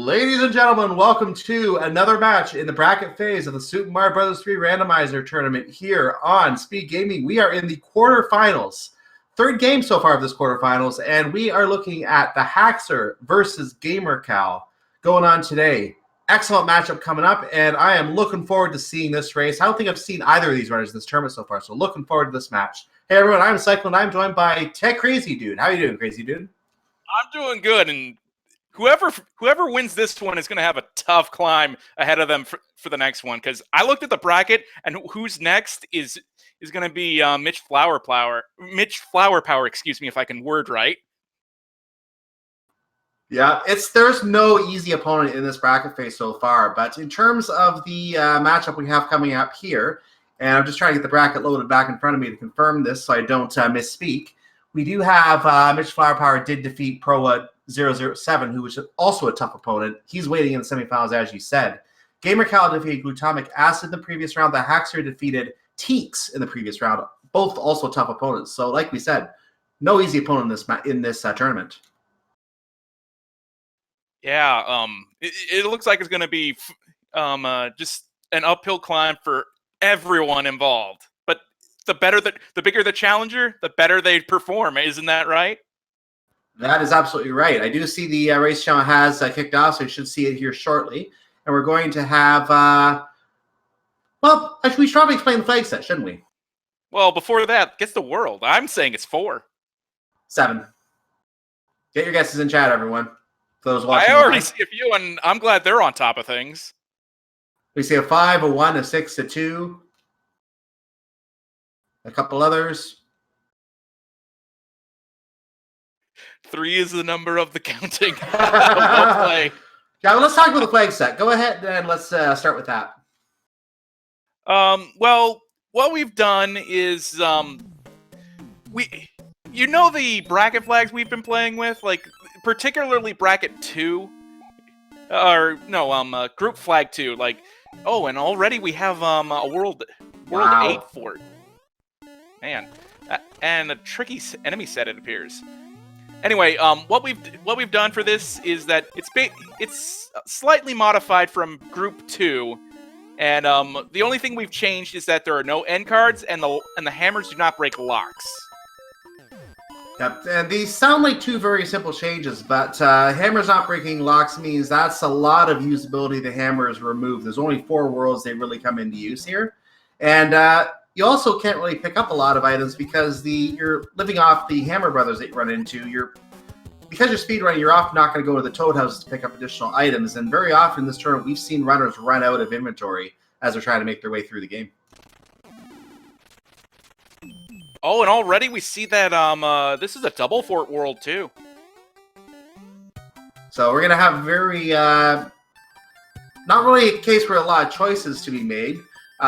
Ladies and gentlemen, welcome to another match in the bracket phase of the Super Mario Bros. 3 Randomizer tournament here on SpeedGaming. We are in the quarterfinals. Third game so far of this quarterfinals, and we are looking at TheHaxor versus gamercal going on today. Excellent matchup coming up, and I am looking forward to seeing this race. I don't think I've seen either of these runners in this tournament so far, so looking forward to this match. Hey everyone, I'm Cyclone. I'm joined by Tech Crazy Dude. How you doing, Crazy Dude? I'm doing good, and whoever wins this one is going to have a tough climb ahead of them for the next one. Because I looked at the bracket, and who's next is going to be Mitch Flower Power, excuse me, if I can word right. Yeah, there's no easy opponent in this bracket phase so far. But in terms of the matchup we have coming up here, and I'm just trying to get the bracket loaded back in front of me to confirm this so I don't misspeak. We do have Mitch Flower Power did defeat Proa 007, who was also a tough opponent. He's waiting in the semifinals, as you said. Gamercal defeated Glutamic Acid in the previous round. TheHaxor defeated Teeks in the previous round. Both also tough opponents. So, like we said, no easy opponent in this tournament. Yeah, it looks like it's going to be just an uphill climb for everyone involved. But the bigger the challenger, the better they perform. Isn't that right? That is absolutely right. I do see the race channel has kicked off, so you should see it here shortly. And we're going to have, well, actually, we should probably explain the flag set, shouldn't we? Well, before that, guess the world. I'm saying it's 4. 7. Get your guesses in chat, everyone. For those watching I already live. see a few, and I'm glad they're on top of things. We see a 5, a 1, a 6, a 2. A couple others. 3 is the number of the counting. Well played. Yeah, well, let's talk about the flag set. Go ahead and let's start with that. Well, what we've done is the bracket flags we've been playing with, like particularly bracket 2, or no, group flag 2. Like, oh, and already we have a world 8 fort. Man, and a tricky enemy set, it appears. Anyway, what we've done for this is that it's slightly modified from Group 2, and the only thing we've changed is that there are no end cards, and the hammers do not break locks. Yep, and these sound like two very simple changes, but hammers not breaking locks means that's a lot of usability the hammers remove. There's only 4 worlds they really come into use here, and you also can't really pick up a lot of items because you're living off the Hammer Brothers that you run into. Because you're speedrunning, you're often not going to go to the Toad Houses to pick up additional items, and very often in this tournament, we've seen runners run out of inventory as they're trying to make their way through the game. Oh, and already we see that this is a double fort world too. So we're going to have very not really a case where a lot of choices to be made.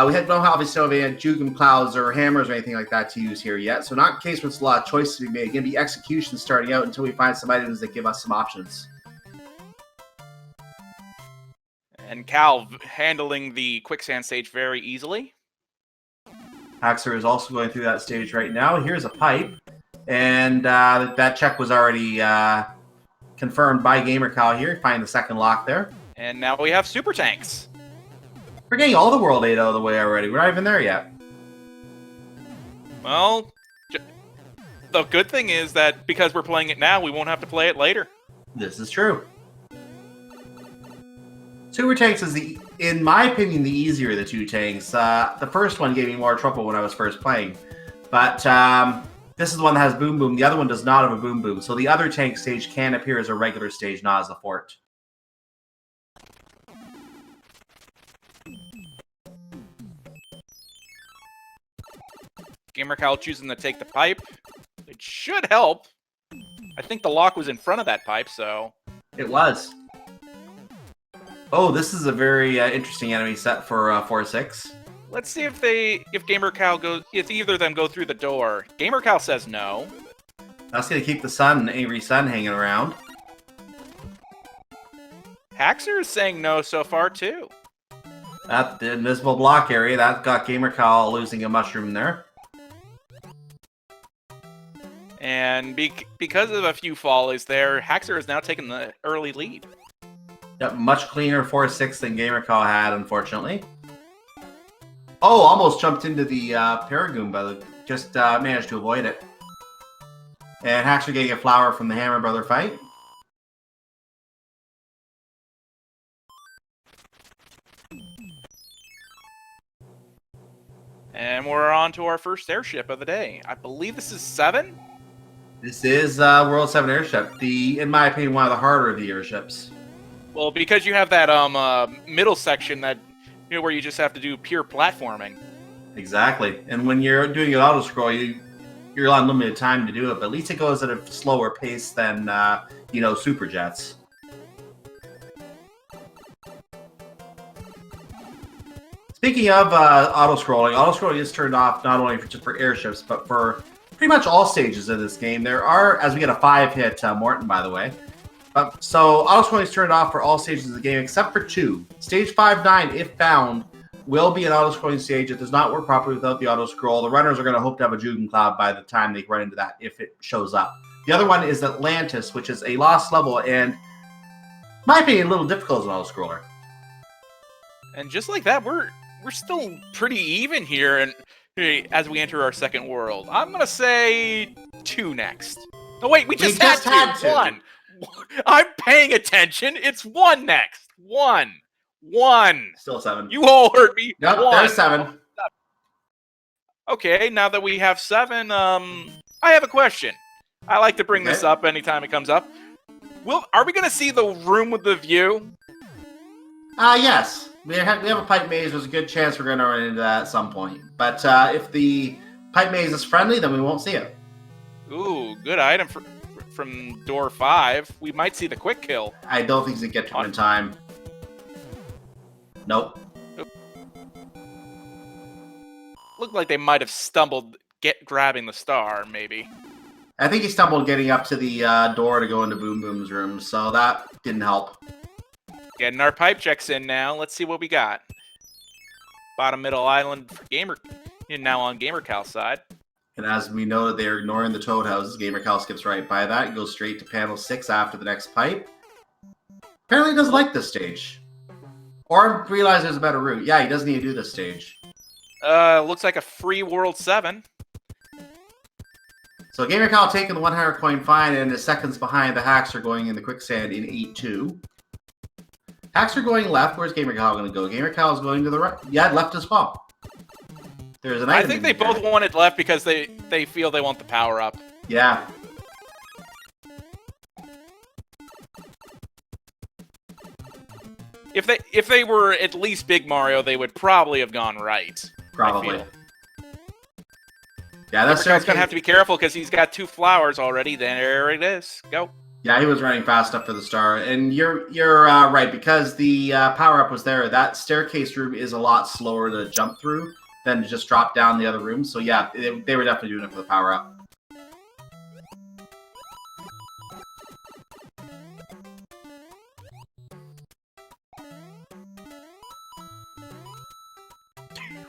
We don't obviously have any Jugum Clouds or hammers or anything like that to use here yet. So not a case where it's a lot of choices to be made. Going to be execution starting out until we find some items that give us some options. And Cal handling the quicksand stage very easily. Haxor is also going through that stage right now. Here's a pipe. And that check was already confirmed by gamercal here. Find the second lock there. And now we have super tanks. We're getting all the World 8 out of the way already. We're not even there yet. Well, the good thing is that because we're playing it now, we won't have to play it later. This is true. Super Tanks is, in my opinion, the easier of the 2 tanks. The first one gave me more trouble when I was first playing. But this is the one that has Boom Boom. The other one does not have a Boom Boom. So the other tank stage can appear as a regular stage, not as a fort. Gamercal choosing to take the pipe. It should help. I think the lock was in front of that pipe, so... It was. Oh, this is a very interesting enemy set for 4-6. Let's see if either of them go through the door. Gamercal says no. That's going to keep the angry sun hanging around. Haxor is saying no so far, too. That the invisible block area, that got gamercal losing a mushroom there. And because of a few follies there, Haxor has now taken the early lead. Yep, much cleaner 4-6 than gamercal had, unfortunately. Oh, almost jumped into the Paragoon, but just managed to avoid it. And Haxor getting a flower from the Hammer Brother fight. And we're on to our first airship of the day. I believe this is 7? This is World 7 airship. In my opinion, one of the harder of the airships. Well, because you have that middle section that where you just have to do pure platforming. Exactly. And when you're doing an auto scroll, you're on limited time to do it, but at least it goes at a slower pace than super jets. Speaking of auto-scrolling is turned off not only just for airships, but for pretty much all stages of this game. There are, as we get a 5-hit Morton, by the way. So auto-scrolling is turned off for all stages of the game except for 2. Stage 5-9, if found, will be an auto-scrolling stage. It does not work properly without the auto-scroll. The runners are going to hope to have a Jugen Cloud by the time they run into that, if it shows up. The other one is Atlantis, which is a lost level, and in my opinion, a little difficult as an auto-scroller. And just like that, we're still pretty even here, and as we enter our second world, I'm gonna say 2 next. Oh wait, we just had 2. 1. I'm paying attention. It's 1 next. 1. Still 7. You all heard me. Yep, 1. there's 7. Okay, now that we have 7, I have a question. I like to bring this up anytime it comes up. Are we gonna see the room with the view? Yes. We have a pipe maze. There's a good chance we're going to run into that at some point. But if the pipe maze is friendly, then we won't see it. Ooh, good item from door 5. We might see the quick kill. I don't think he's going to get to him in time. Nope. Looked like they might have stumbled grabbing the star, maybe. I think he stumbled getting up to the door to go into Boom Boom's room, so that didn't help. Getting our pipe checks in now. Let's see what we got. Bottom middle island for now on gamercal side. And as we know that they're ignoring the toad houses, gamercal skips right by that and goes straight to panel 6 after the next pipe. Apparently he doesn't like this stage. Or realize there's a better route. Yeah, he doesn't need to do this stage. Looks like a free World 7. So gamercal taking the 100 coin fine and is seconds behind TheHaxor going in the quicksand in 8-2. Haxor going left. Where's gamercal going to go? Gamercal is going to the right. Yeah, left as well. There's an item. I think they both wanted left because they feel they want the power up. Yeah. If they were at least Big Mario, they would probably have gone right. Probably. Yeah, that's going to have to be careful because he's got 2 flowers already. There it is. Go. Yeah, he was running fast up for the star, and you're right, because the power up was there. That staircase room is a lot slower to jump through than to just drop down the other rooms. So yeah, they were definitely doing it for the power up.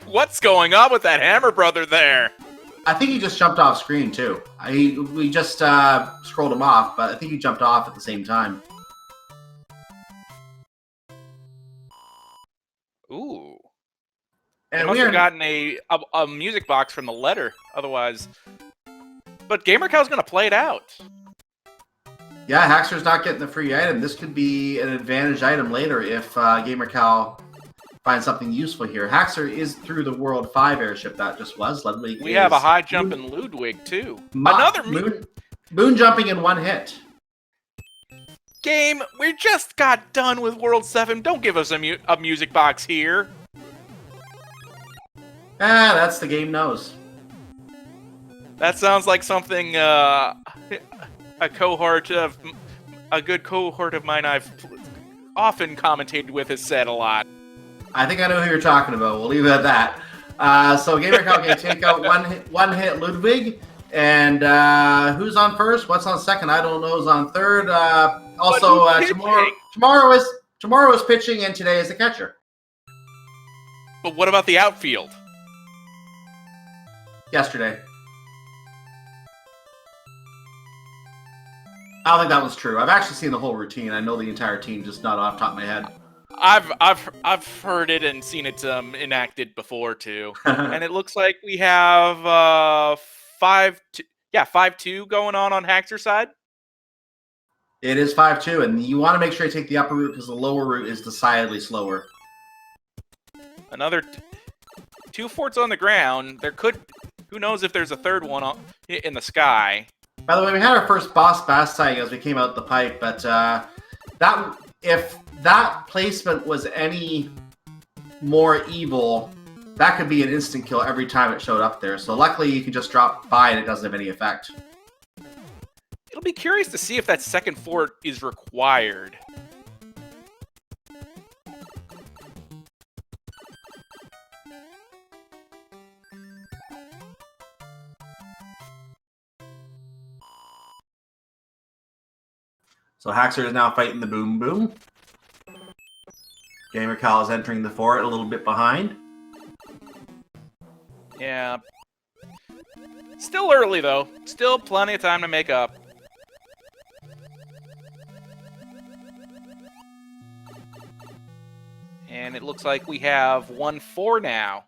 What's going on with that Hammer Brother there? I think he just jumped off screen, too. We just scrolled him off, but I think he jumped off at the same time. Ooh. And we must have gotten a music box from the letter, otherwise. But gamercal's going to play it out. Yeah, Haxor's not getting the free item. This could be an advantage item later if gamercal find something useful here. Haxor is through the World 5 airship that just was. Ludwig we have a high jump in Ludwig, too. Another moon jumping in 1 hit. Game, we just got done with World 7. Don't give us a music box here. That's the game knows. That sounds like something a good cohort of mine I've often commentated with has said a lot. I think I know who you're talking about. We'll leave it at that. So gamercal can take out one hit Ludwig. And who's on first? What's on second? I don't know who's on third. Also, tomorrow is pitching, and today is the catcher. But what about the outfield? Yesterday. I don't think that was true. I've actually seen the whole routine. I know the entire team, just not off the top of my head. I've heard it and seen it enacted before too. And it looks like we have 5-2 going on HaxOr side. It is 5-2, and you want to make sure you take the upper route because the lower route is decidedly slower. Another 2 forts on the ground. There could, who knows if there's a third one in the sky. By the way, we had our first boss bass sighting as we came out the pipe, but if that placement was any more evil, that could be an instant kill every time it showed up there. So luckily, you can just drop by and it doesn't have any effect. It'll be curious to see if that second fort is required. So HaxOr is now fighting the Boom Boom. Gamercal is entering the fort a little bit behind. Yeah. Still early, though. Still plenty of time to make up. And it looks like we have 1-4 now.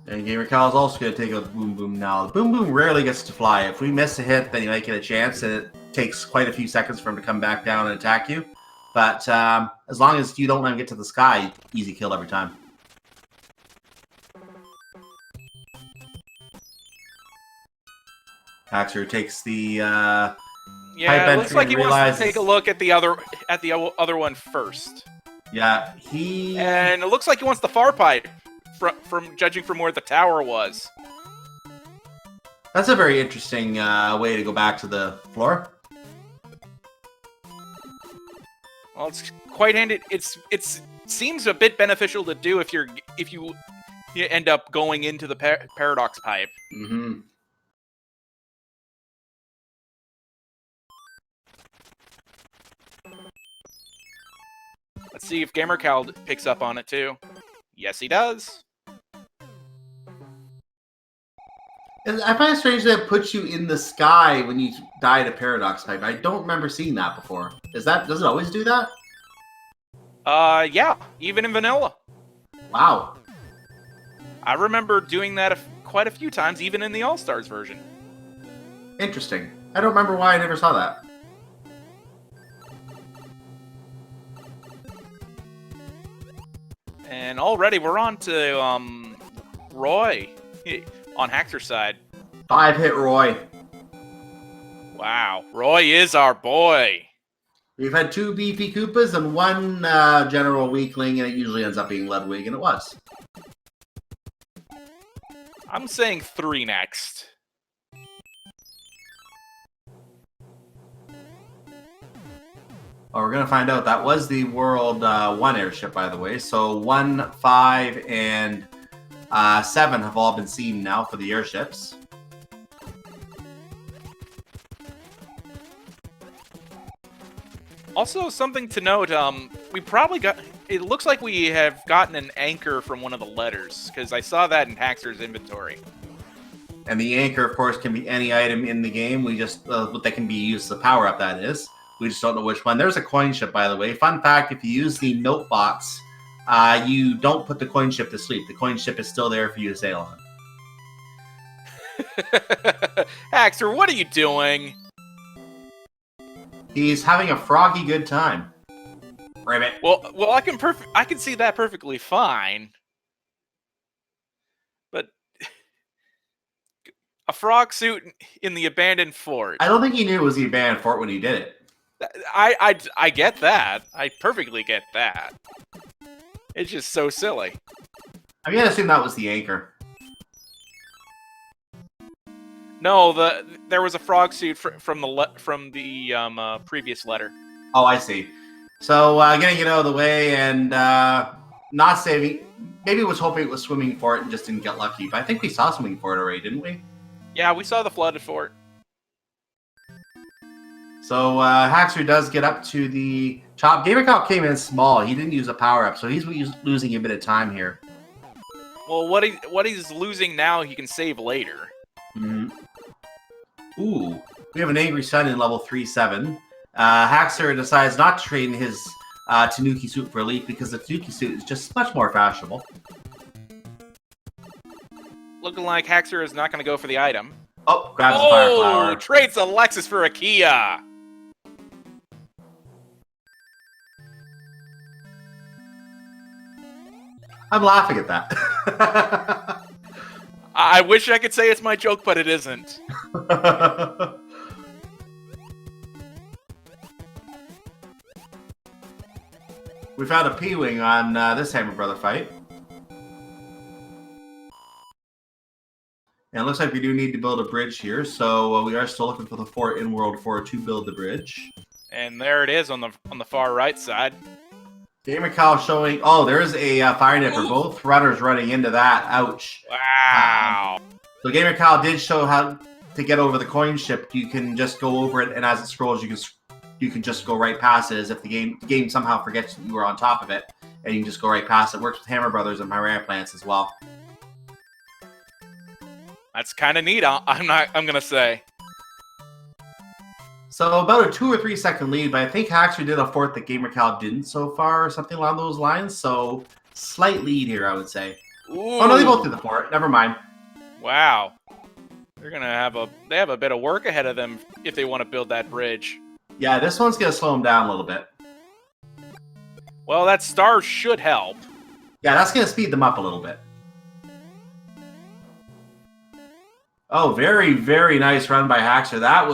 And Gamercal is also going to take a Boom Boom now. The Boom Boom rarely gets to fly. If we miss a hit, then you might get a chance, and it takes quite a few seconds for him to come back down and attack you. But as long as you don't let him get to the sky, easy kill every time. HaxOr takes the pipe Yeah, it looks entry like he and wants to take a look at the other one first. Yeah, And it looks like he wants the far pipe, from judging from where the tower was. That's a very interesting way to go back to the floor. Well, it's quite handy. It seems a bit beneficial to do if you end up going into the paradox pipe. Mm-hmm. Let's see if Gamercal picks up on it too. Yes, he does. I find it strange that it puts you in the sky when you die at a paradox pipe. I don't remember seeing that before. Does it always do that? Yeah, even in vanilla. Wow. I remember doing that quite a few times, even in the All-Stars version. Interesting. I don't remember why I never saw that. And already we're on to Roy on HaxOr side. 5-hit Roy. Wow, Roy is our boy. We've had 2 beefy Koopas and 1 general weakling, and it usually ends up being Ludwig, and it was. I'm saying 3 next. Well, we're going to find out. That was the World 1 airship, by the way. So 1, 5, and 7 have all been seen now for the airships. Also, something to note, we probably got... It looks like we have gotten an anchor from one of the letters, because I saw that in HaxOr's inventory. And the anchor, of course, can be any item in the game. We just... that can be used as a power-up, that is. We just don't know which one. There's a coin ship, by the way. Fun fact, if you use the note box, you don't put the coin ship to sleep. The coin ship is still there for you to sail on. HaxOr, what are you doing? He's having a froggy good time. Ribbit. Well, I can see that perfectly fine. But a frog suit in the abandoned fort. I don't think he knew it was the abandoned fort when he did it. I get that. I perfectly get that. It's just so silly. I'm gonna assume that was the anchor. No, there was a frog suit from the previous letter. Oh, I see. So getting it out of the way and not saving. Maybe was hoping it was swimming for it and just didn't get lucky. But I think we saw swimming for it already, didn't we? Yeah, we saw the flooded fort. So HaxOr does get up to the Gamercal came in small. He didn't use a power-up, so he's losing a bit of time here. Well, what he's losing now, he can save later. Mm-hmm. Ooh, we have an Angry Sun in level 3-7. HaxorR decides not to trade in his Tanuki suit for Elite because the Tanuki suit is just much more fashionable. Looking like HaxorR is not going to go for the item. Oh, grabs the Fire Flower. Trades the Lexus for a Kia. I'm laughing at that. I wish I could say it's my joke, but it isn't. We found a P-Wing on this Hammer Brother fight. And it looks like we do need to build a bridge here, so we are still looking for the fort in World 4 to build the bridge. And there it is on the far right side. Gamercal showing... Oh, there's a Fire Nipper. Ooh. Both runners running into that. Ouch. Wow. So Gamercal did show how to get over the coin ship. You can just go over it, and as it scrolls, you can just go right past it as if the game somehow forgets that you were on top of it, and you can just go right past it. Works with Hammer Brothers and Piranha Plants as well. That's kind of neat. I'm gonna say. So about a 2 or 3 second lead, but I think HaxorR did a fort that Gamercal didn't so far, or something along those lines. So slight lead here, I would say. Ooh. Oh no, they both did the fort. Never mind. Wow. They're gonna have a bit of work ahead of them if they want to build that bridge. Yeah, this one's gonna slow them down a little bit. Well, that star should help. Yeah, that's gonna speed them up a little bit. Oh, very, very nice run by HaxorR. That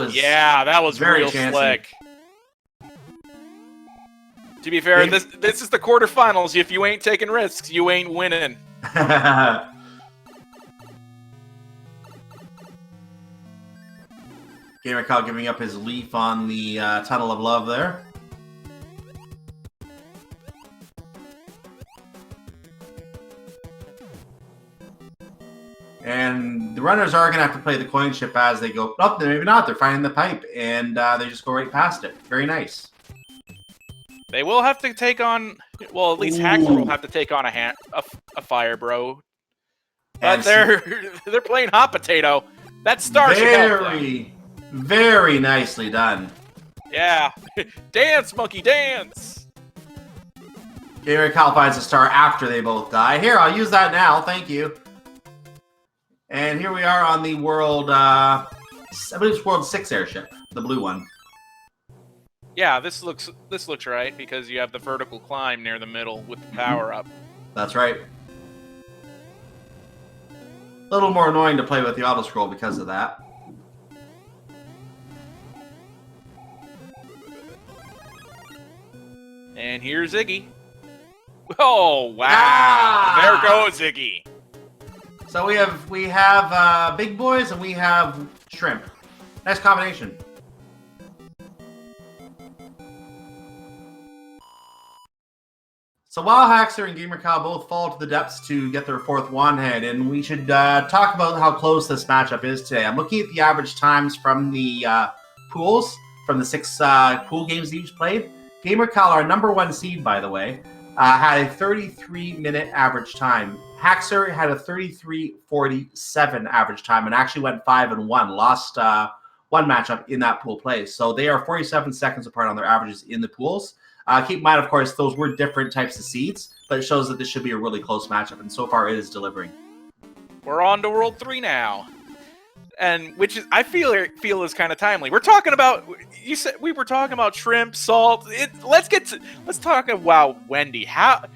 was very real slick. To be fair, this is the quarterfinals. If you ain't taking risks, you ain't winning. Gamercal giving up his leaf on the Tunnel of Love there. And the runners are going to have to play the coin ship as they go. Oh, maybe not. They're finding the pipe, and they just go right past it. Very nice. They will have to take on... Well, at least HaxorR will have to take on a Fire Bro. But they're playing hot potato. That star should help them. Very nicely done. Yeah. Dance, monkey, dance! Gamercal finds a star after they both die. Here, I'll use that now. Thank you. And here we are on the world, I believe it's World 6 airship, the blue one. Yeah, this looks right because you have the vertical climb near the middle with the power up. That's right. A little more annoying to play with the auto scroll because of that. And here's Ziggy. Oh wow! Ah! There goes Ziggy. So we have big boys and we have shrimp. Nice combination. So while HaxorR and Gamercal both fall to the depths to get their 4th wand head, and we should talk about how close this matchup is today. I'm looking at the average times from the pools, from the 6 pool games they each played. Gamercal, our #1 seed, by the way, had a 33-minute average time. HaxorR had a 33:47 average time and actually went 5-1. Lost one matchup in that pool play. So they are 47 seconds apart on their averages in the pools. Keep in mind, of course, those were different types of seeds, but it shows that this should be a really close matchup, and so far it is delivering. We're on to World 3 now. And which is I feel is kind of timely. We're talking about we were talking about shrimp, salt. Let's talk about Wendy. How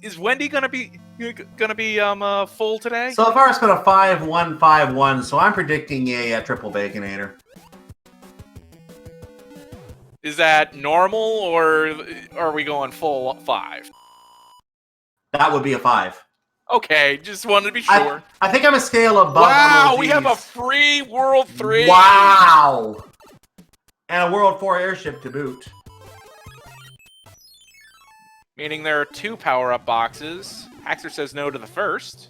is Wendy gonna be full today? So far it's been a 5-1, 5-1. So I'm predicting a triple baconator. Is that normal or are we going full 5? That would be a 5. Okay, just wanted to be sure. I think I'm a scale above. Wow, we have a free World 3. Wow. And a World 4 airship to boot. Meaning there are 2 power-up boxes. HaxorR says no to the first.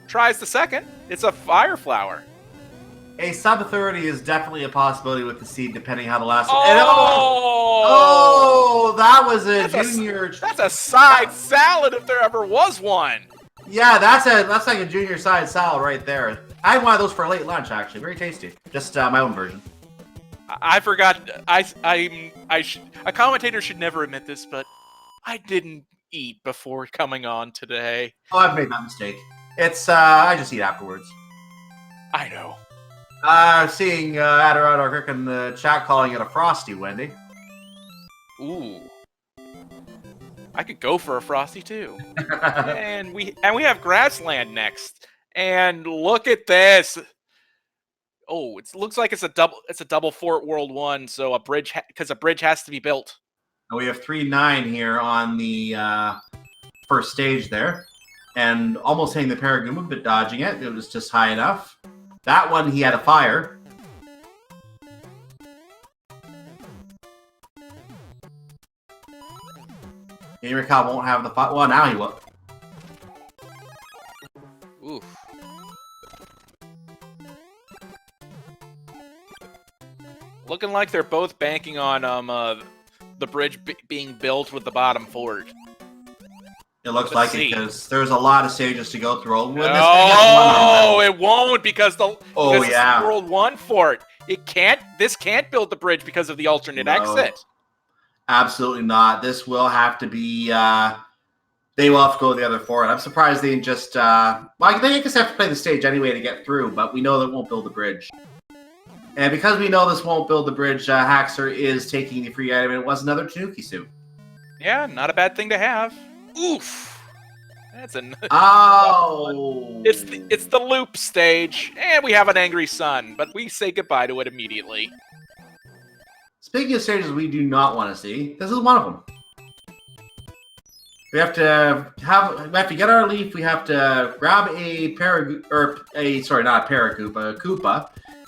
Tries the second. It's a fire flower. A sub 30 is definitely a possibility with the seed, depending how the last one. Oh! Oh, that was a That's junior. That's a side salad if there ever was one. Yeah, that's like a junior side salad right there. I had one of those for a late lunch, actually. Very tasty. Just my own version. I forgot. A commentator should never admit this, but I didn't eat before coming on today. Oh, I've made that mistake. It's I just eat afterwards. I know. Seeing Adorado Kirk in the chat calling it a frosty, Wendy. Ooh. I could go for a frosty too. and we have grassland next. And look at this. Oh, it looks like it's a double Fort World 1, so a bridge because a bridge has to be built. We have 3-9 here on the first stage there. And almost hitting the Paragoomba, but dodging it. It was just high enough. That one, he had a fire. Gamercal won't have the fire. Well, now he will. Oof. Looking like they're both banking on the bridge being built with the bottom fort. It looks like it because there's a lot of stages to go through. Oh, it won't because it's yeah, World 1 fort. This can't build the bridge because of the alternate exit. Absolutely not. This will have to be. They will have to go the other fort. I'm surprised they didn't just. Well, they just have to play the stage anyway to get through, but we know that won't build the bridge. And because we know this won't build the bridge, Haxor is taking the free item, and it was another Tanuki suit. Yeah, not a bad thing to have. Oof. That's a. Oh. It's the loop stage, and we have an angry sun, but we say goodbye to it immediately. Speaking of stages we do not want to see, this is one of them. We have to get our leaf. We have to grab a Koopa,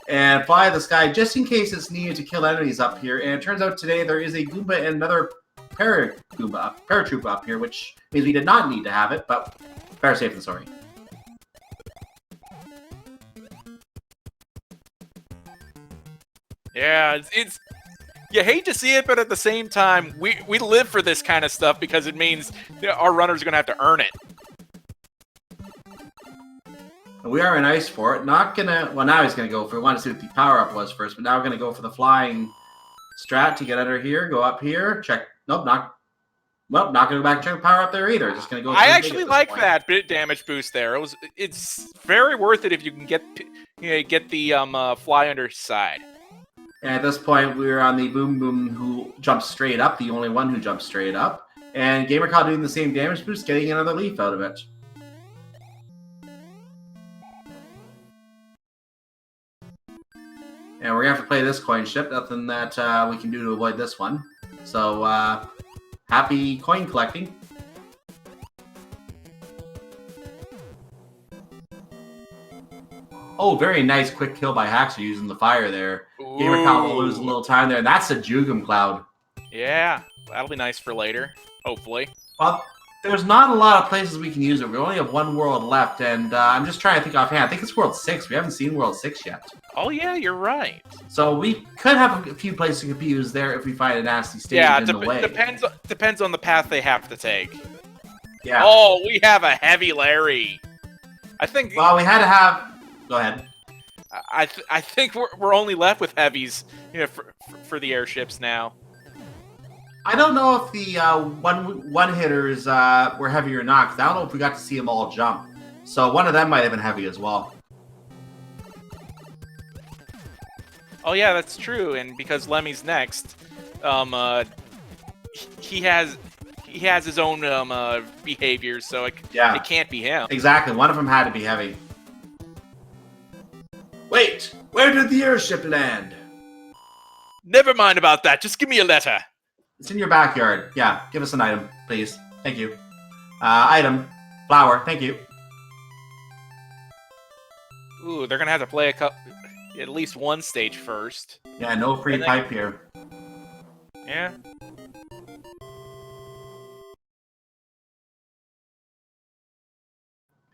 and fly the sky just in case it's needed to kill enemies up here. And it turns out today there is a Goomba and another paratroopa up here, which means we did not need to have it, but better safe than sorry. Yeah, it's you hate to see it, but at the same time, we live for this kind of stuff because it means our runners are going to have to earn it. We are in ice for it. Not gonna. Well, now he's gonna go for. We want to see what the power up was first, but now we're gonna go for the flying strat to get under here. Go up here. Check. Nope. Not gonna go back and check the power up there either. Just gonna go. I actually like that bit damage boost there. It's very worth it if you can get the fly under side. And at this point, we're on the Boom Boom who jumps straight up, the only one who jumps straight up. And gamercal doing the same damage boost, getting another leaf out of it. And we're going to have to play this coin ship. Nothing that we can do to avoid this one. So, happy coin collecting. Oh, very nice quick kill by Haxor using the fire there. Gamercal will lose a little time there. That's a Jugum Cloud. Yeah, that'll be nice for later, hopefully. Well, there's not a lot of places we can use it. We only have one world left, and I'm just trying to think offhand. I think it's World 6. We haven't seen World 6 yet. Oh, yeah, you're right. So we could have a few places that could be used there if we find a nasty stage in the way. Depends on the path they have to take. Yeah. Oh, we have a heavy Larry. I think. Well, we had to have. Go ahead. I think we're only left with heavies, for the airships now. I don't know if the one hitters were heavy or not, because I don't know if we got to see them all jump. So one of them might have been heavy as well. Oh yeah, that's true. And because Lemmy's next, he has his own behaviors, so it can't be him. Exactly. One of them had to be heavy. Wait, where did the airship land? Never mind about that. Just give me a letter. It's in your backyard. Yeah, give us an item, please. Thank you. Item. Flower. Thank you. Ooh, they're gonna have to play at least one stage first. Yeah, no free pipe here. Yeah.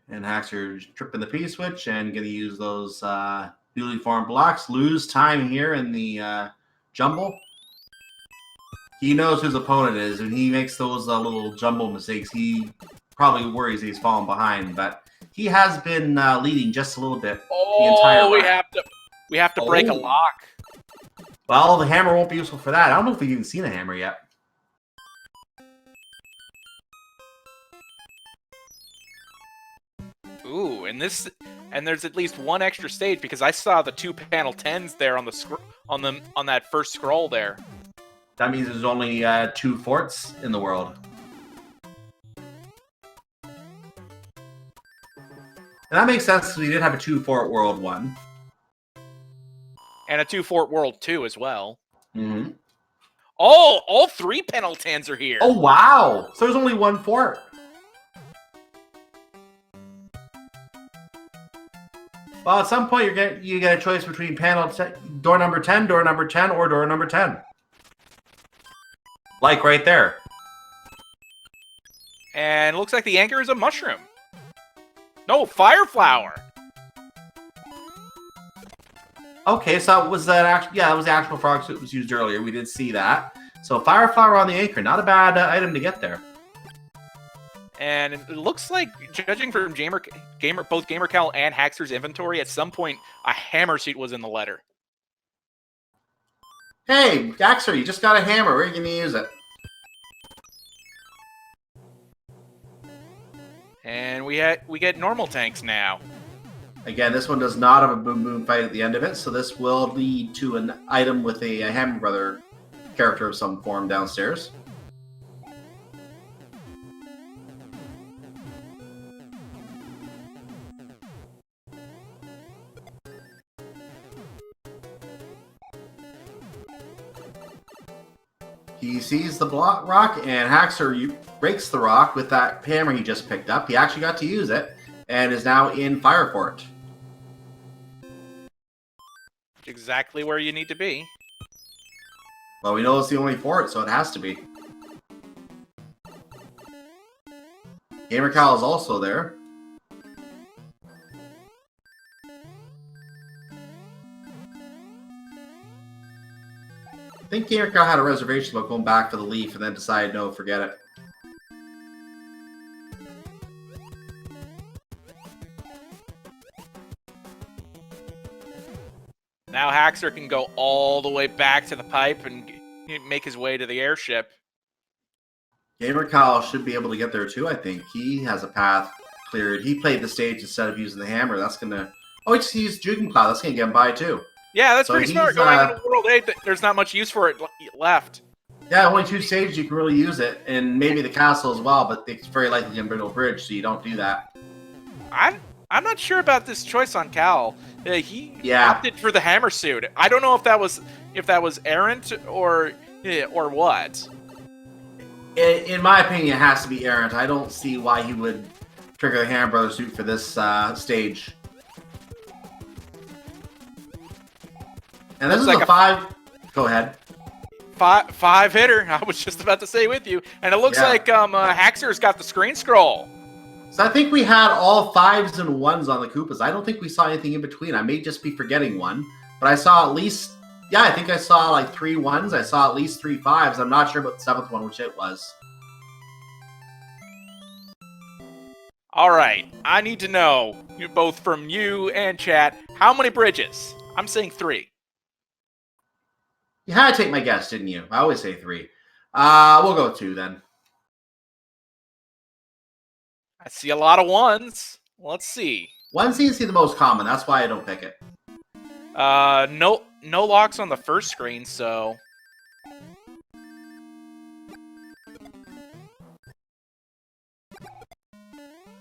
And Haxor tripping the P-switch and gonna use those Newly formed blocks lose time here in the jumble. He knows who his opponent is, and he makes those little jumble mistakes. He probably worries he's falling behind, but he has been leading just a little bit the entire Oh, round. we have to break a lock. Well, the hammer won't be useful for that. I don't know if we've even seen a hammer yet. Ooh, and there's at least one extra stage because I saw the 2 panel 10s there on the on that first scroll there. That means there's only 2 forts in the world. And that makes sense because we did have a 2-fort world 1. And a 2-fort world 2 as well. Mm-hmm. Oh, all 3 panel 10s are here. Oh, wow. So there's only 1 fort. Well, at some point you get a choice between door number 10, or door number 10. Like right there. And it looks like the anchor is a mushroom. No, fire flower. Okay, so that was that was the actual frog suit that was used earlier. We did see that. So fire flower on the anchor, not a bad item to get there. And it looks like, judging from both gamercal and TheHaxor's inventory, at some point a hammer suit was in the letter. Hey, TheHaxor, you just got a hammer. Where are you going to use it? And we get normal tanks now. Again, this one does not have a boom boom fight at the end of it, so this will lead to an item with a Hammer Brother character of some form downstairs. He sees the rock, and TheHaxor breaks the rock with that hammer he just picked up. He actually got to use it, and is now in Firefort. Exactly where you need to be. Well, we know it's the only fort, so it has to be. Gamercal is also there. I think Gamercal had a reservation about going back for the Leaf and then decided, no, forget it. Now TheHaxor can go all the way back to the pipe and make his way to the airship. Gamercal should be able to get there too, I think. He has a path cleared. He played the stage instead of using the hammer. That's going to... Oh, he just used Jugging Cloud. That's going to get him by too. Yeah, that's pretty smart. Going into World 8, there's not much use for it left. Yeah, only 2 stages you can really use it, and maybe the castle as well, but it's very likely going to build a bridge, so you don't do that. I'm not sure about this choice on Cal. He opted for the hammer suit. I don't know if that was errant or what. In my opinion, it has to be errant. I don't see why he would trigger the Hammer Brother suit for this stage. And this is like a 5. Go ahead. 5 hitter. I was just about to say with you, and it looks like TheHaxor's got the screen scroll. So I think we had all 5s and 1s on the Koopas. I don't think we saw anything in between. I may just be forgetting one, but I saw at least, I think I saw like 3 1s. I saw at least 3 5s. I'm not sure about the 7th one, which it was. All right, I need to know, both from you and chat, how many bridges? I'm saying 3. You had to take my guess, didn't you? I always say 3. We'll go 2 then. I see a lot of 1s. Let's see. 1 seems to be the most common. That's why I don't pick it. No locks on the first screen, so...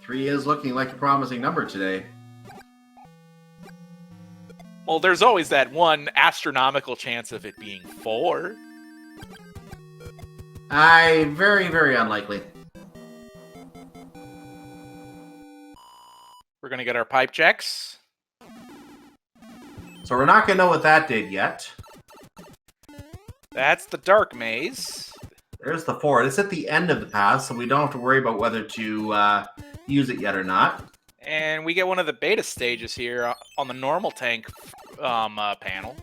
Three is looking like a promising number today. Well, there's always that one astronomical chance of it being 4. Very, very unlikely. We're going to get our pipe checks. So we're not going to know what that did yet. That's the dark maze. There's the 4. It's at the end of the path, so we don't have to worry about whether to use it yet or not. And we get one of the beta stages here on the normal tank panel.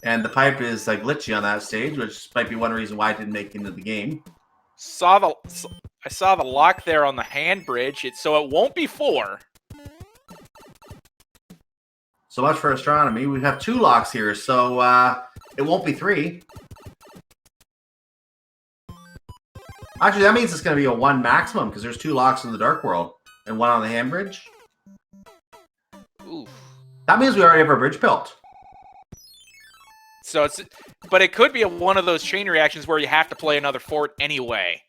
And the pipe is glitchy on that stage, which might be one reason why it didn't make it into the game. I saw the lock there on the hand bridge, so it won't be 4. So much for astronomy. We have 2 locks here, so it won't be 3. Actually, that means it's going to be a 1 maximum, because there's 2 locks in the Dark World, and 1 on the hand bridge. Oof. That means we already have our bridge built. So but it could be one of those chain reactions where you have to play another fort anyway.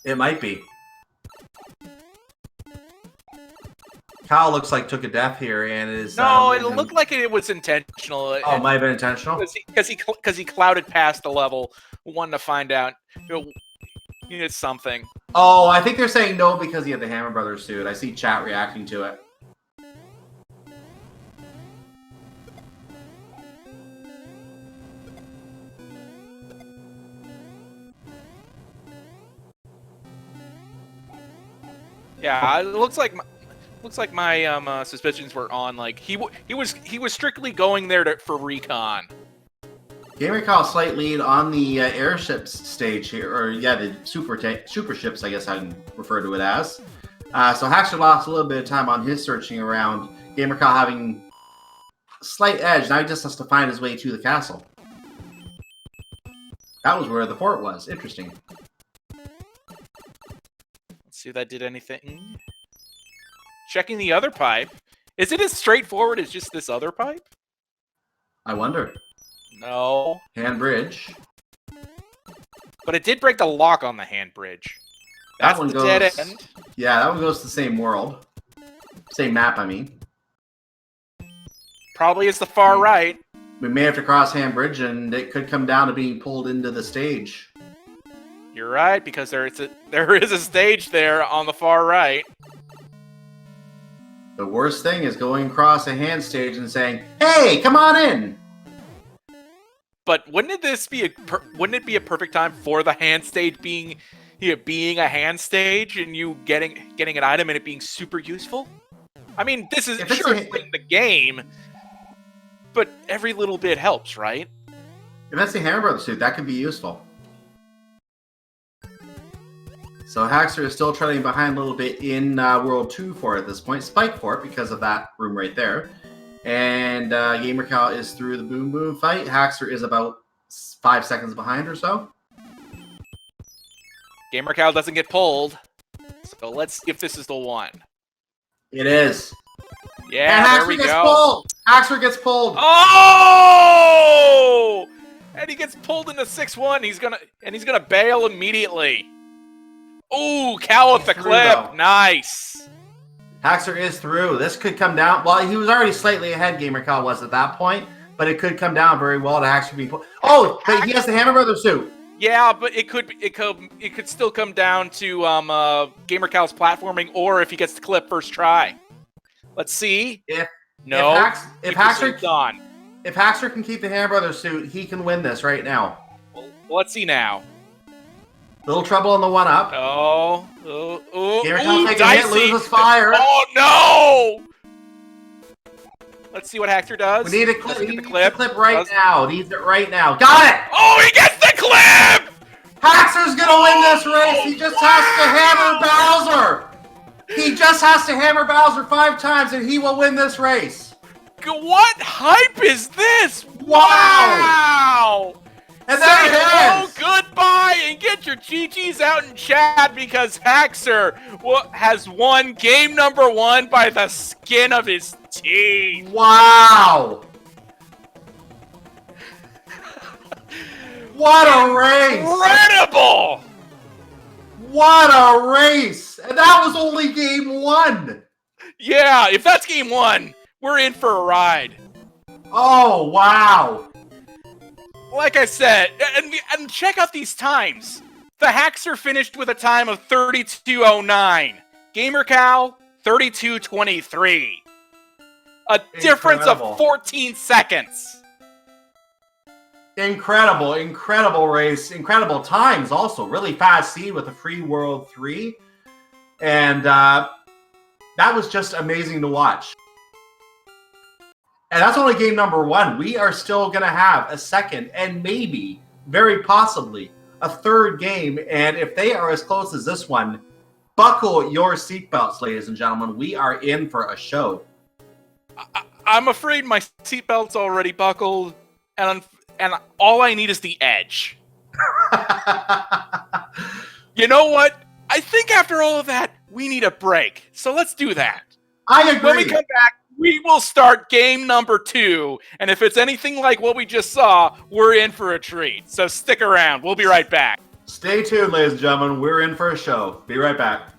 It might be. Kyle looks like took a death here and is... No, it looked like it was intentional. Oh, it might have been intentional? Because he clouded past the level, wanting to find out. He did something. Oh, I think they're saying no because he had the Hammer Brothers suit. I see chat reacting to it. Yeah, it looks like my suspicions were on. Like he was strictly going there for recon. Gamercal slight lead on the airships stage here, or yeah, the super ships, I guess I can refer to it as. So Haxor lost a little bit of time on his searching around. Gamercal having a slight edge. Now he just has to find his way to the castle. That was where the fort was. Interesting. See if that did anything. Checking the other pipe. Is it as straightforward as just this other pipe? I wonder. No. Hand bridge. But it did break the lock on the hand bridge. That's that one the goes, dead end. Yeah, that one goes to the same world. Same map, I mean. Probably it's the far right. We may have to cross hand bridge, and it could come down to being pulled into the stage. You're right, because there is a stage there on the far right. The worst thing is going across a hand stage and saying, "Hey, come on in." But wouldn't it be a perfect time for the hand stage being a hand stage and you getting an item and it being super useful? I mean, this is sure it's in the game, but every little bit helps, right? If that's the Hammer Brothers suit, that could be useful. So Haxor is still trailing behind a little bit in World 2 for it at this point. Spike for it because of that room right there. And Gamercal is through the Boom Boom fight. Haxor is about 5 seconds behind or so. Gamercal doesn't get pulled. So let's see if this is the one. It is. Yeah, and there we go. Pulled. Haxor gets pulled. Oh! And he gets pulled into 6-1. He's gonna bail immediately. Ooh, Cal with the clip. Though. Nice. Haxor is through. This could come down. Well, he was already slightly ahead, Gamercal was at that point, but it could come down very well to Haxor being pulled. Oh, but he has the Hammer Brothers suit. Yeah, but it could still come down to Gamercal's platforming, or if he gets the clip first try. Let's see. If Haxor can keep the Hammer Brothers suit, he can win this right now. Well, let's see now. Little trouble on the 1-up. Oh. Gamercal taking a hit, loses fire. Oh, no! Let's see what Haxor does. We need a clip. He needs the clip right now. Needs it right now. Got it! Oh, he gets the clip! Haxor's gonna win this race. He just has to hammer Bowser. He just has to hammer Bowser 5 times, and he will win this race. What hype is this? Wow! And there it is! Goodbye, and get your GGs out in chat because Haxor has won game number 1 by the skin of his teeth. Wow! What a race! Incredible! What a race! And that was only game 1! Yeah, if that's game 1, we're in for a ride. Oh, wow! Like I said, and check out these times. TheHaxor finished with a time of 32:09. Gamercal, 32:23. A difference of 14 seconds. Incredible race. Incredible times also. Really fast seed with a free World 3. And That was just amazing to watch. And that's only game number 1. We are still going to have a second and maybe, very possibly, a third game. And if they are as close as this one, buckle your seatbelts, ladies and gentlemen. We are in for a show. I'm afraid my seatbelt's already buckled, and all I need is the edge. You know what? I think after all of that, we need a break. So let's do that. I agree. When we come back, we will start game number 2. And if it's anything like what we just saw, we're in for a treat. So stick around. We'll be right back. Stay tuned, ladies and gentlemen. We're in for a show. Be right back.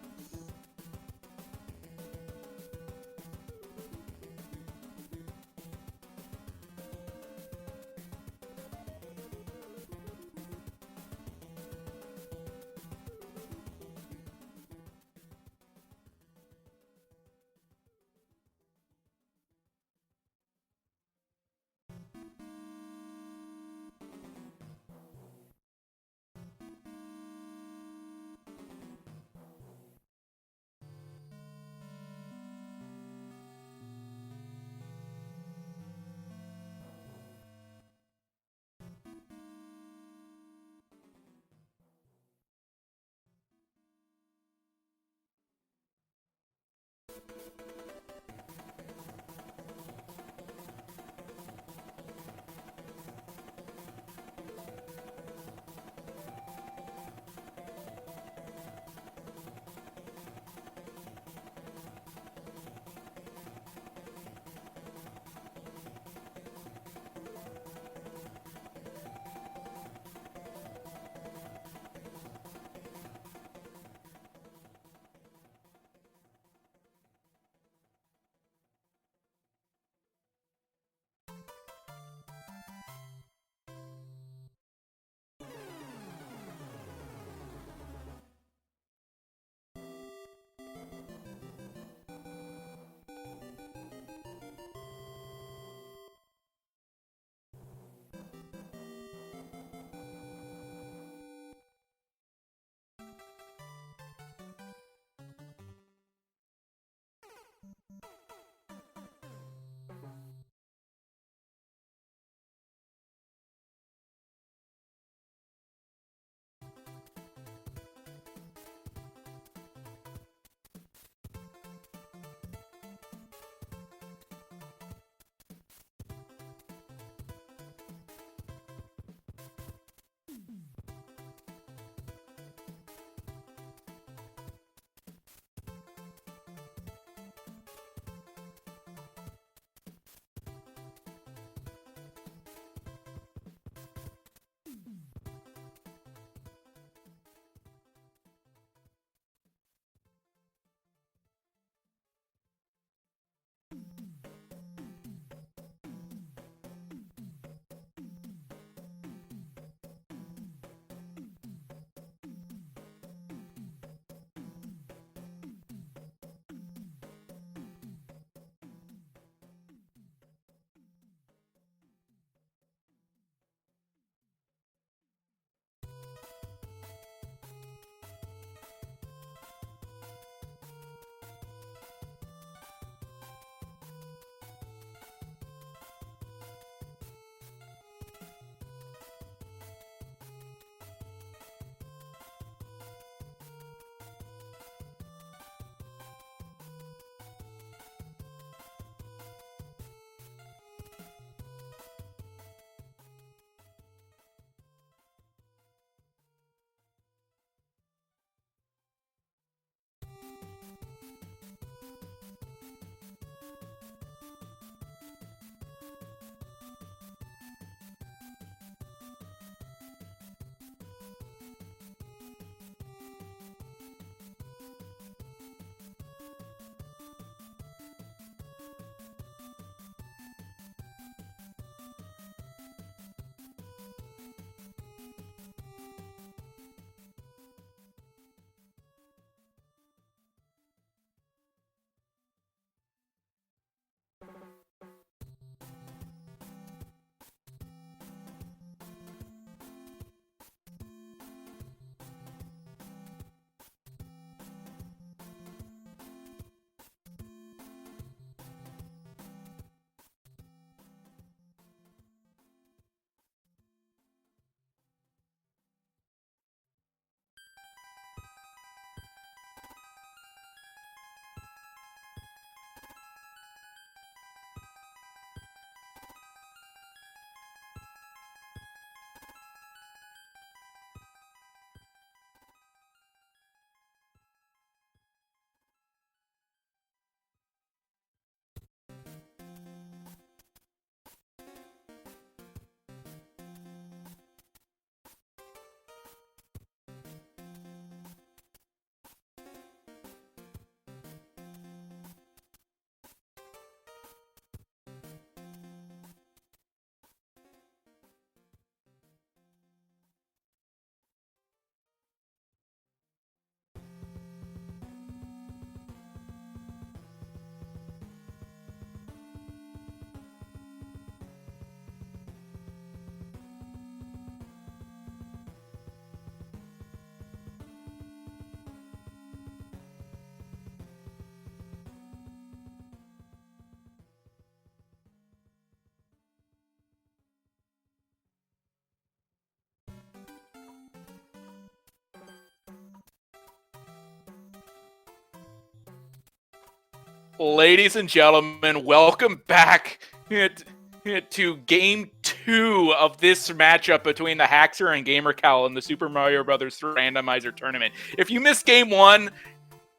Ladies and gentlemen, welcome back to Game 2 of this matchup between the TheHaxor and gamercal in the Super Mario Bros. Randomizer tournament. If you missed Game 1,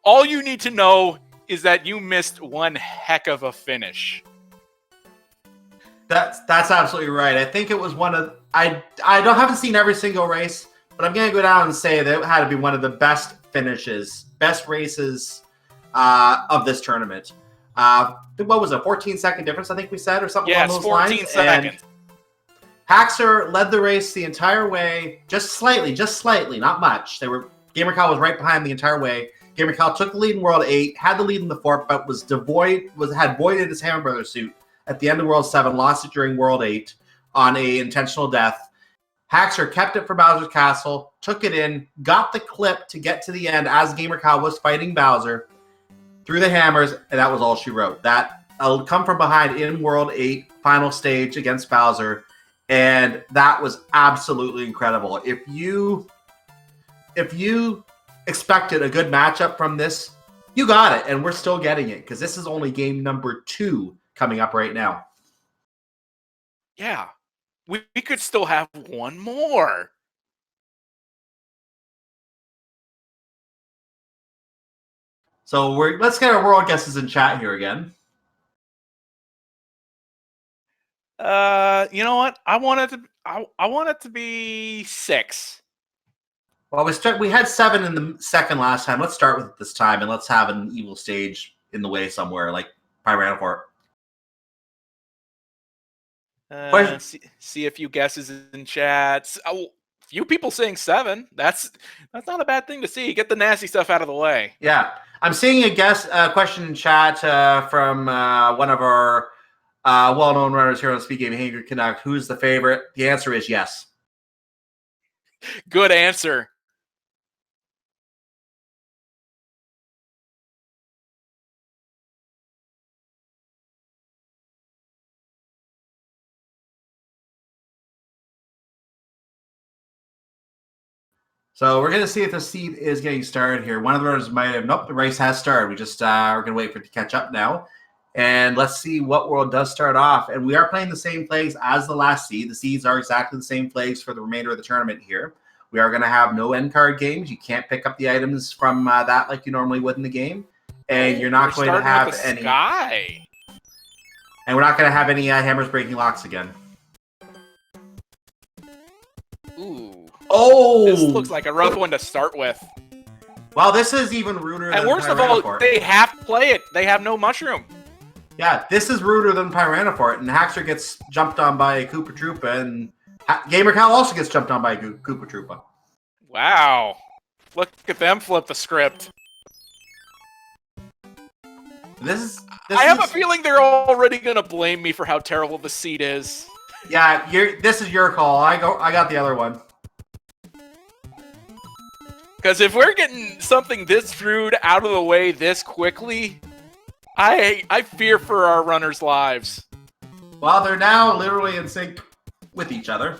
all you need to know is that you missed one heck of a finish. That's absolutely right. I think it was one of haven't seen every single race, but I'm gonna go down and say that it had to be one of the best finishes, best races of this tournament. What was it? 14-second difference, I think we said, or something along those lines. 14 seconds. And TheHaxor led the race the entire way, just slightly, not much. gamercal was right behind the entire way. gamercal took the lead in World 8, had the lead in the fort, but had voided his Hammer Brothers suit at the end of World 7, lost it during World 8 on a intentional death. TheHaxor kept it for Bowser's Castle, took it in, got the clip to get to the end as gamercal was fighting Bowser, threw the hammers, and that was all she wrote. That come from behind in World 8 final stage against Bowser, and that was absolutely incredible. If you expected a good matchup from this, you got it, and we're still getting it, because this is only game number 2 coming up right now. Yeah, we could still have one more. So let's get our world guesses in chat here again. You know what? I want it to be 6. Well, we had 7 in the second last time. Let's start with it this time, and let's have an evil stage in the way somewhere, like Pyranoport. See a few guesses in chat. Oh, few people saying 7. That's not a bad thing to see. Get the nasty stuff out of the way. Yeah, I'm seeing a question in chat from one of our well-known runners here on SpeedGaming, Hager Canuck. Who's the favorite? The answer is yes. Good answer. So we're going to see if the seed is getting started here. One of the runners might have... Nope, the race has started. We just we're going to wait for it to catch up now. And let's see what world does start off. And we are playing the same flags as the last seed. The seeds are exactly the same flags for the remainder of the tournament here. We are going to have no end card games. You can't pick up the items from that like you normally would in the game. And you're not going to have any... Sky. And we're not going to have any hammers breaking locks again. Ooh. Oh! This looks like a rough one to start with. Well, this is even ruder than And worst of all, they have to play it. They have no mushroom. Yeah, this is ruder than Pyranoport, and TheHaxor gets jumped on by a Koopa Troopa, and gamercal also gets jumped on by a Koopa Troopa. Wow. Look at them flip the script. I have a feeling they're already going to blame me for how terrible the seed is. Yeah, this is your call. I got the other one. Because if we're getting something this rude out of the way this quickly, I fear for our runners' lives. Well, they're now literally in sync with each other.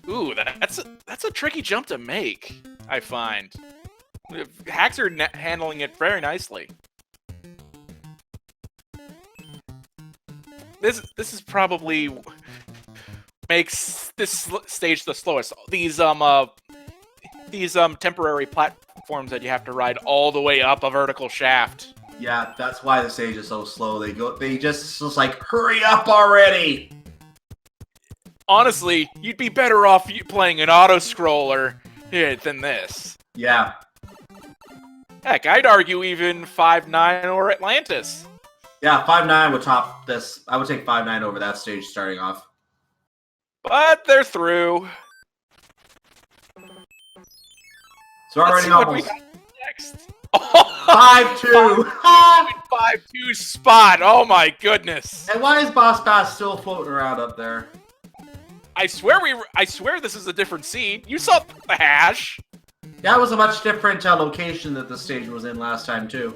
Ooh, that's a tricky jump to make, I find. TheHaxor handling it very nicely. This is probably makes this stage the slowest. These temporary platforms that you have to ride all the way up a vertical shaft. Yeah, that's why the stage is so slow. They just like, hurry up already. Honestly, you'd be better off playing an auto-scroller than this. Yeah. Heck, I'd argue even 5-9 or Atlantis. Yeah, 5-9 would top this. I would take 5-9 over that stage starting off. But they're through. So already almost. Next. 5-2. 5-2 spot. Oh my goodness. And why is Boss Bass still floating around up there? I swear this is a different seed. You saw the hash. That was a much different location that the stage was in last time too.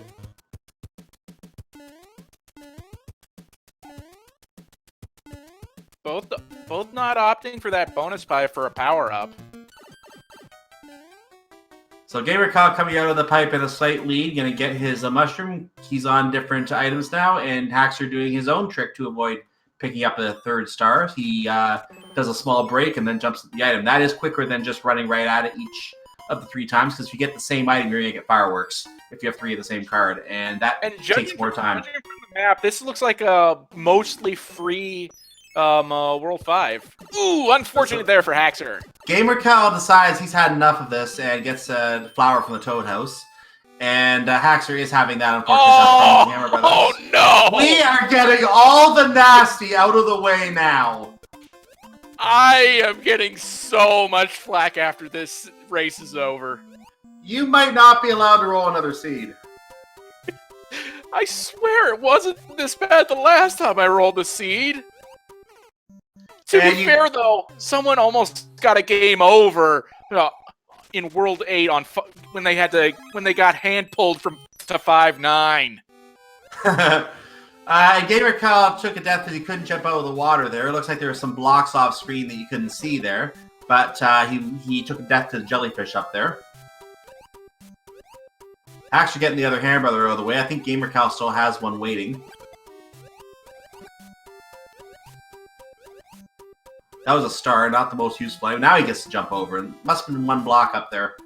Both not opting for that bonus pie for a power-up. So gamercal coming out of the pipe in a slight lead, going to get his mushroom. He's on different items now, and TheHaxor doing his own trick to avoid picking up the 3rd star. He does a small break and then jumps at the item. That is quicker than just running right at it each of the 3 times, because if you get the same item, you're going to get fireworks if you have 3 of the same card, and that takes more time. Judging from the map, this looks like a mostly free World 5. Ooh, unfortunate there for TheHaxor. gamercal decides he's had enough of this and gets a flower from the Toad House. And TheHaxor is having that unfortunate death from the Hammer Brothers. Oh no! We are getting all the nasty out of the way now. I am getting so much flack after this race is over. You might not be allowed to roll another seed. I swear it wasn't this bad the last time I rolled the seed. To be fair, though, someone almost got a game over in World 8 on when they got hand pulled to 5-9. gamercal took a death because he couldn't jump out of the water there. It looks like there were some blocks off screen that you couldn't see there, but he took a death to the jellyfish up there. Actually getting the other Hammer Brother out of the way. I think gamercal still has one waiting. That was a star, not the most useful item. Now he gets to jump over. Must have been 1 block up there.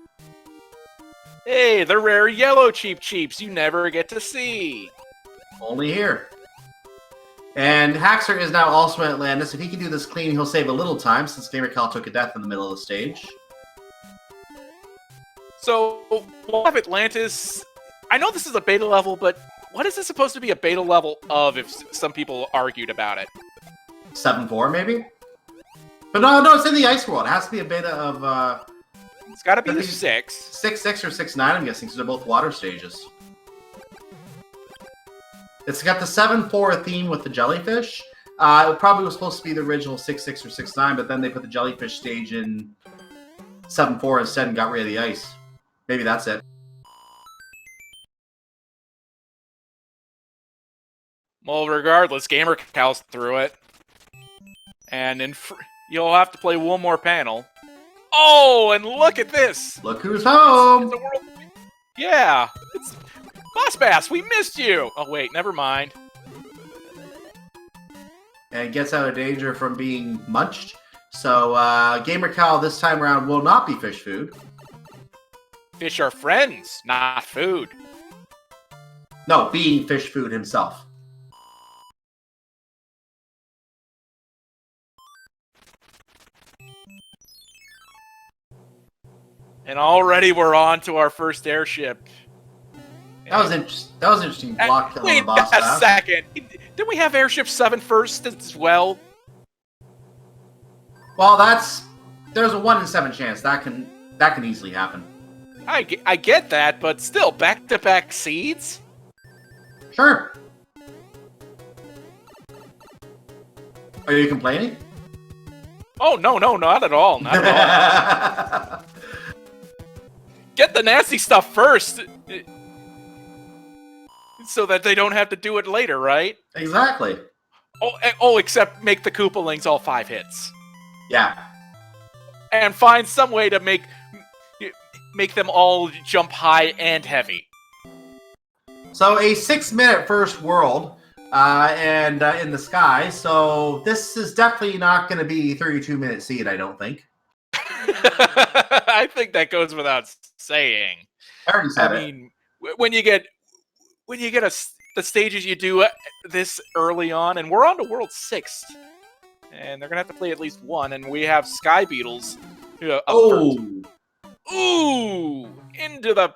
Hey, the rare yellow Cheep Cheeps you never get to see. Only here. And TheHaxor is now also in Atlantis. If he can do this clean, he'll save a little time, since gamercal took a death in the middle of the stage. So, we'll have Atlantis. I know this is a beta level, but what is this supposed to be a beta level of if some people argued about it? 7-4, maybe? But no, it's in the ice world. It has to be a beta of, It's gotta be the 6. 6-6 or 6-9, I'm guessing, because they're both water stages. It's got the 7-4 theme with the jellyfish. It probably was supposed to be the original 6-6 or 6-9, but then they put the jellyfish stage in 7-4 instead and got rid of the ice. Maybe that's it. Well, regardless, gamercal's through it. And you'll have to play one more panel. Oh, and look at this! Look who's home! It's a world... Yeah! It's... Boss Bass, we missed you! Oh, wait, never mind. And gets out of danger from being munched. So, gamercal this time around will not be fish food. Fish are friends, not food. No, being fish food himself. And already we're on to our first airship. That was interesting block killing Wait the boss a bass. second. Didn't we have Airship 7 first as well? Well, there's a 1 in 7 chance that can easily happen. I get that, but still, back-to-back seeds? Sure. Are you complaining? Oh, no, not at all. Not at all. Get the nasty stuff first! So that they don't have to do it later, right? Exactly. Oh, except make the Koopalings all 5 hits. Yeah. And find some way to make them all jump high and heavy. So a 6-minute first world, and in the sky. So this is definitely not going to be 32-minute seed, I don't think. I think that goes without saying. I already said it. I mean, when you get the stages you do this early on, and we're on to World 6, and they're gonna have to play at least 1, and we have Sky Beetles. Oh! Ooh! Into the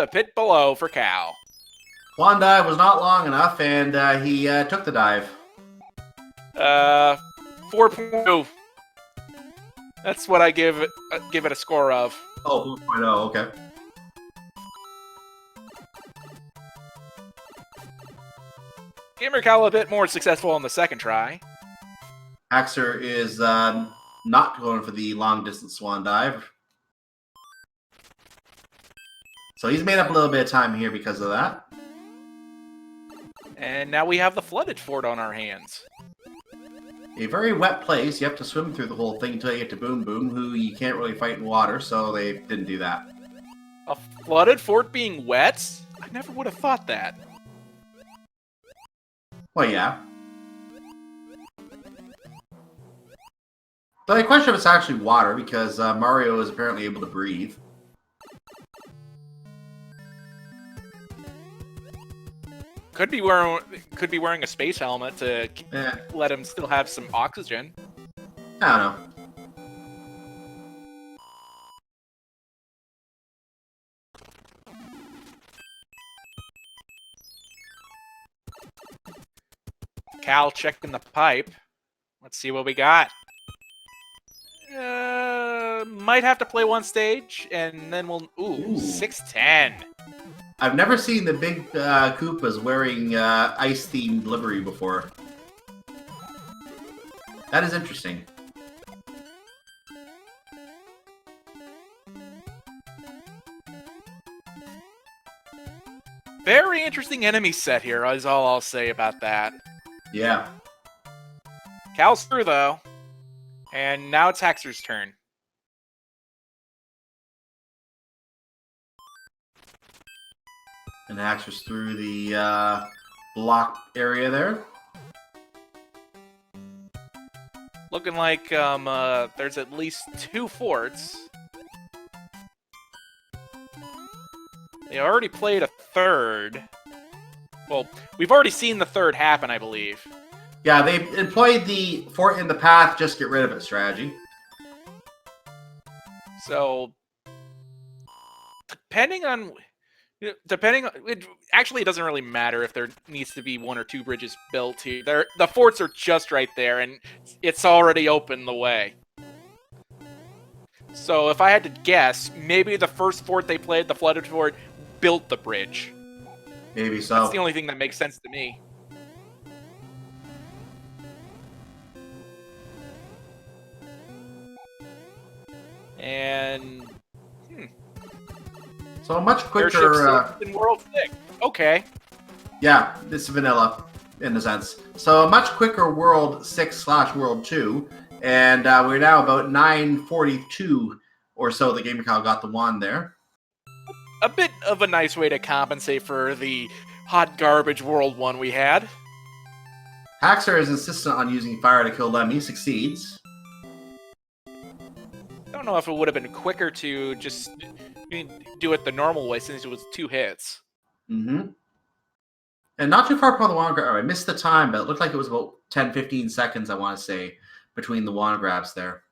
pit below for Cow. One dive was not long enough, and he took the dive. 4.0. That's what I give it a score of. Oh, 4.0, okay. gamercal a bit more successful on the second try. TheHaxor is not going for the long-distance swan dive. So he's made up a little bit of time here because of that. And now we have the flooded fort on our hands. A very wet place. You have to swim through the whole thing until you get to Boom Boom, who you can't really fight in water, so they didn't do that. A flooded fort being wet? I never would have thought that. Well, yeah. But I question if it's actually water, because Mario is apparently able to breathe. Could be wearing a space helmet to let him still have some oxygen. I don't know. Cal checking the pipe. Let's see what we got. Might have to play one stage, and then we'll... Ooh. 610. I've never seen the big Koopas wearing ice-themed livery before. That is interesting. Very interesting enemy set here, is all I'll say about that. Yeah. Cal's through, though. And now it's TheHaxor's turn. And TheHaxor's through the block area there. Looking like there's at least 2 forts. They already played a third. Well, we've already seen the third happen, I believe. Yeah, they employed the fort in the path, just get rid of it strategy. So, depending on... Actually, it doesn't really matter if there needs to be 1 or 2 bridges built here. The forts are just right there, and it's already opened the way. So, if I had to guess, maybe the first fort they played, the flooded fort, built the bridge. Maybe so. That's the only thing that makes sense to me. And... So a much quicker... in World 6. Okay. Yeah, this is vanilla, in a sense. So a much quicker World 6/World 2, and we're now about 9:42 or so the gamercal got the wand there. A bit of a nice way to compensate for the hot garbage World 1 we had. TheHaxor is insistent on using fire to kill them. He succeeds. I don't know if it would have been quicker to just do it the normal way since it was 2 hits. Mm-hmm. And not too far from the wand grab. I missed the time, but it looked like it was about 10-15 seconds, I want to say, between the wand grabs there.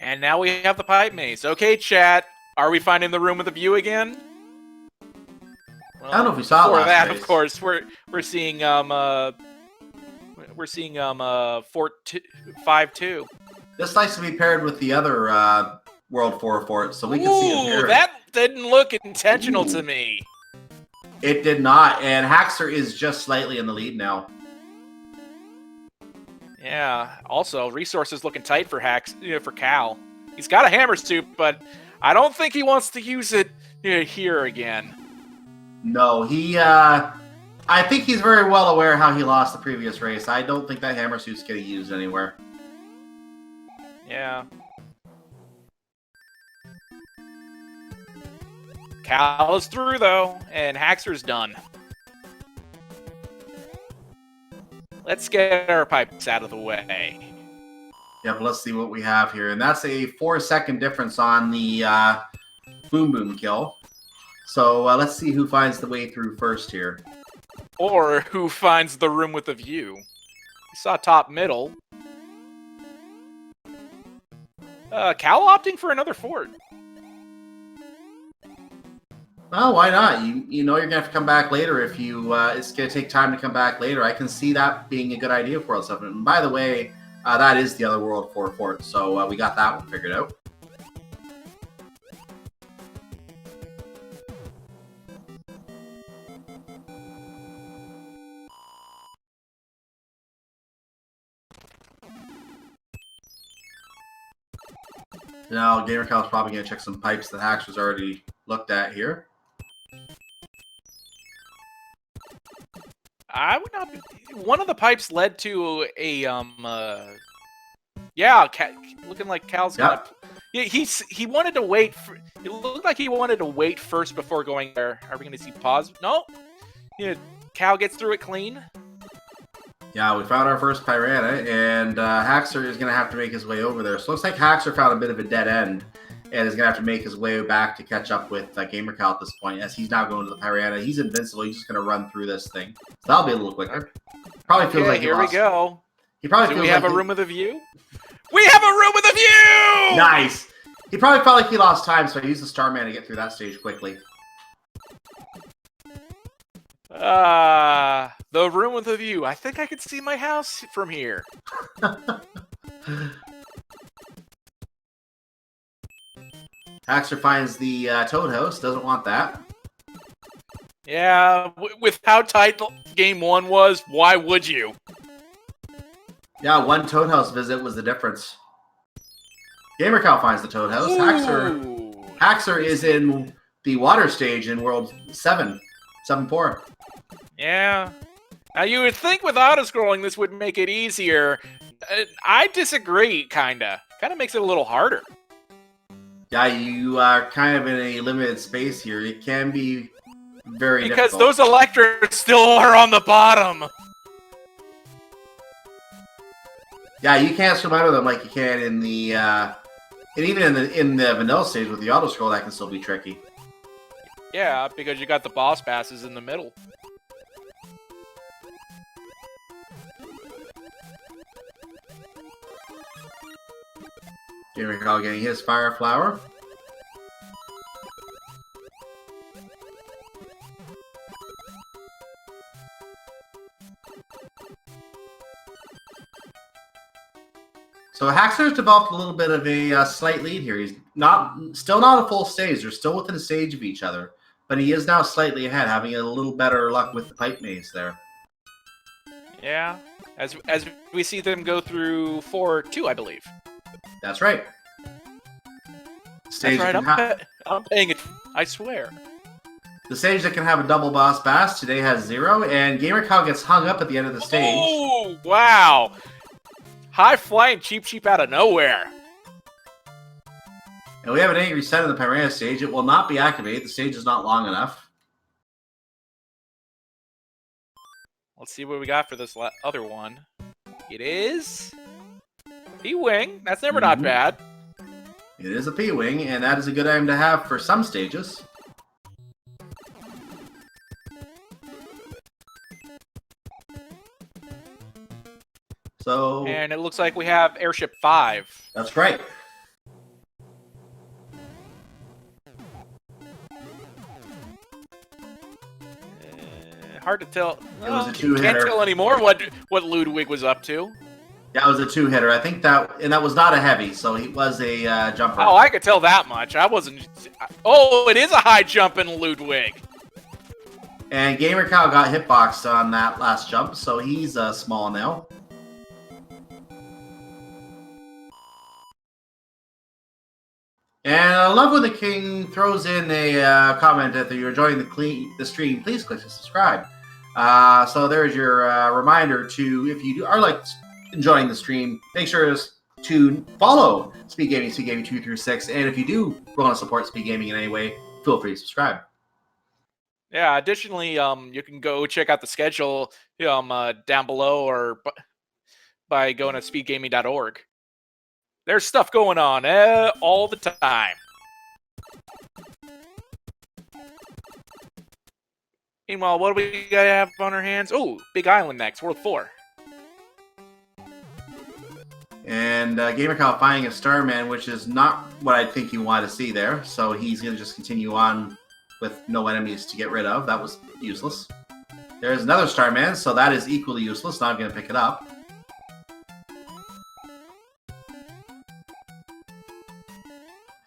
And now we have the pipe maze. Okay, chat. Are we finding the room with a view again? Well, I don't know if we saw for last that, race. of course, we're seeing Fort 5-2. This likes to be paired with the other World 4 fort, so we can see it here. That didn't look intentional to me. It did not, and TheHaxor is just slightly in the lead now. Yeah. Also, resources looking tight for for Cal. He's got a hammer suit, but I don't think he wants to use it here again. No, I think he's very well aware how he lost the previous race. I don't think that hammer suit's getting used anywhere. Yeah. Cal is through, though, and TheHaxor's done. Let's get our pipes out of the way. Yep, let's see what we have here. And that's a 4-second difference on the Boom Boom kill. So let's see who finds the way through first here. Or who finds the room with a view. We saw top middle. Cal opting for another fort. Well, why not? You know you're going to have to come back later if you... it's going to take time to come back later. I can see that being a good idea for World 7. And by the way, that is the other World 4 fort, so we got that one figured out. Now, gamercal is probably going to check some pipes that TheHaxor's already looked at here. I would not be... One of the pipes led to a, yeah, looking like Cal's gonna... Yeah, he wanted to wait. It looked like he wanted to wait first before going there. Are we going to see pause? No. Yeah, Cow gets through it clean. Yeah, we found our first Piranha, and Haxor is going to have to make his way over there. So it looks like Haxor found a bit of a dead end, and is going to have to make his way back to catch up with gamercal at this point, as he's now going to the Piranha. He's invincible. He's just going to run through this thing. So that'll be a little quicker. Probably feels like he here lost. We go. He probably Do feels we have like a room with a view? We have a room with a view! Nice. He probably felt like he lost time, so he used the Starman to get through that stage quickly. The room with a view. I think I could see my house from here. Haxor finds the Toad House. Doesn't want that. Yeah, with how tight game 1 was, why would you? Yeah, one Toad House visit was the difference. gamercal finds the Toad House. Haxor is in the water stage in World 7.4. Yeah. Now, you would think with auto-scrolling this would make it easier. I disagree, kinda. Kinda makes it a little harder. Yeah, you are kind of in a limited space here. It can be very because difficult. those electrics still are on the bottom. Yeah, you can't swim out of them like you can in the, and even in the vanilla stage with the auto scroll, that can still be tricky. Yeah, because you got the boss passes in the middle. gamercal getting his Fire Flower. So Haxor's developed a little bit of a slight lead here. He's still not a full stage. They're still within a stage of each other, but he is now slightly ahead, having a little better luck with the pipe maze there. Yeah, as we see them go through 4-2, I believe. That's right. Stage That's right. I'm paying it. I swear. The stage that can have a double boss bass today has 0, and gamercal gets hung up at the end of the stage. Oh wow! High flying cheap out of nowhere. And we have an angry set in the Piranha stage. It will not be activated. The stage is not long enough. Let's see what we got for this other one. It is P-Wing. That's never not bad. It is a P-Wing, and that is a good item to have for some stages. So, and it looks like we have Airship 5. That's right. Hard to tell. It was a two-hitter. Can't tell anymore what Ludwig was up to. That was a 2-hitter. I think that was not a heavy, so he was a jumper. Oh, I could tell that much. I wasn't. Oh, it is a high jump in Ludwig. And gamercal got hitboxed on that last jump, so he's small now. And I love when the king throws in a comment that you're enjoying the stream. Please click to subscribe. So there's your reminder to, if you are enjoying the stream, make sure to follow SpeedGaming, SpeedGaming 2 through 6. And if you do want to support SpeedGaming in any way, feel free to subscribe. Yeah, additionally, you can go check out the schedule down below or by going to speedgaming.org. There's stuff going on all the time. Meanwhile, what do we have on our hands? Oh, Big Island next, World 4. And gamercal finding a Starman, which is not what I think you want to see there. So he's going to just continue on with no enemies to get rid of. That was useless. There's another Starman, so that is equally useless. Now I'm going to pick it up.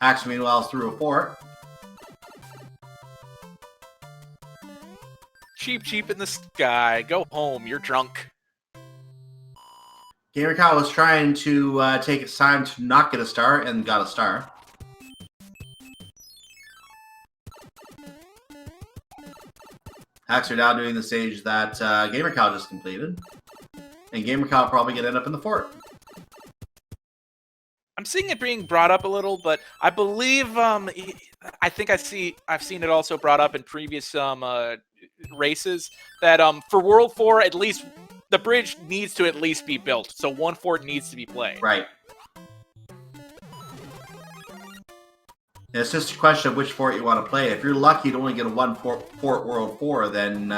Haxor, meanwhile, is through a fort. Cheap in the sky. Go home. You're drunk. gamercal was trying to take its time to not get a star and got a star. Haxor now doing the stage that gamercal just completed. And gamercal probably going to end up in the fort. I'm seeing it being brought up a little, but I believe I think I've seen it also brought up in previous races that for World 4 at least the bridge needs to at least be built, so one fort needs to be played. Right. It's just a question of which fort you want to play. If you're lucky to only get a one fort World 4, then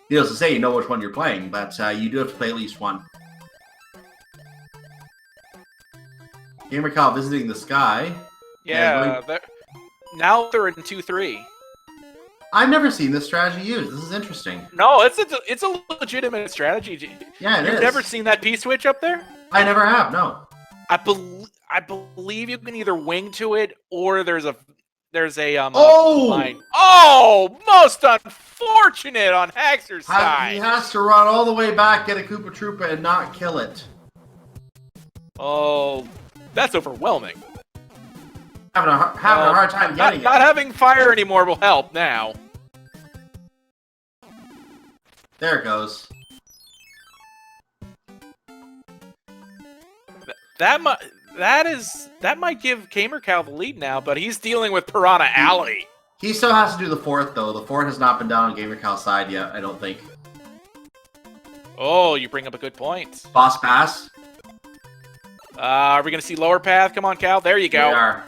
needless to say, you know which one you're playing, but you do have to play at least one. gamercal visiting the sky. Yeah, now they're in 2-3. I've never seen this strategy used. This is interesting. No, it's a legitimate strategy. Yeah, it is. You've never seen that P-switch up there? I never have, no. I believe you can either wing to it or there's a Oh! line. Oh, most unfortunate on Haxor's side. He has to run all the way back, get a Koopa Troopa, and not kill it. Oh, that's overwhelming. Having a hard time getting it. Not having fire anymore will help now. There it goes. That might give gamercal the lead now, but he's dealing with Piranha Alley. He still has to do the fourth, though. The fourth has not been done on gamercal's side yet, I don't think. Oh, you bring up a good point. Boss pass. Are we going to see lower path? Come on, Cal. There you go. We are.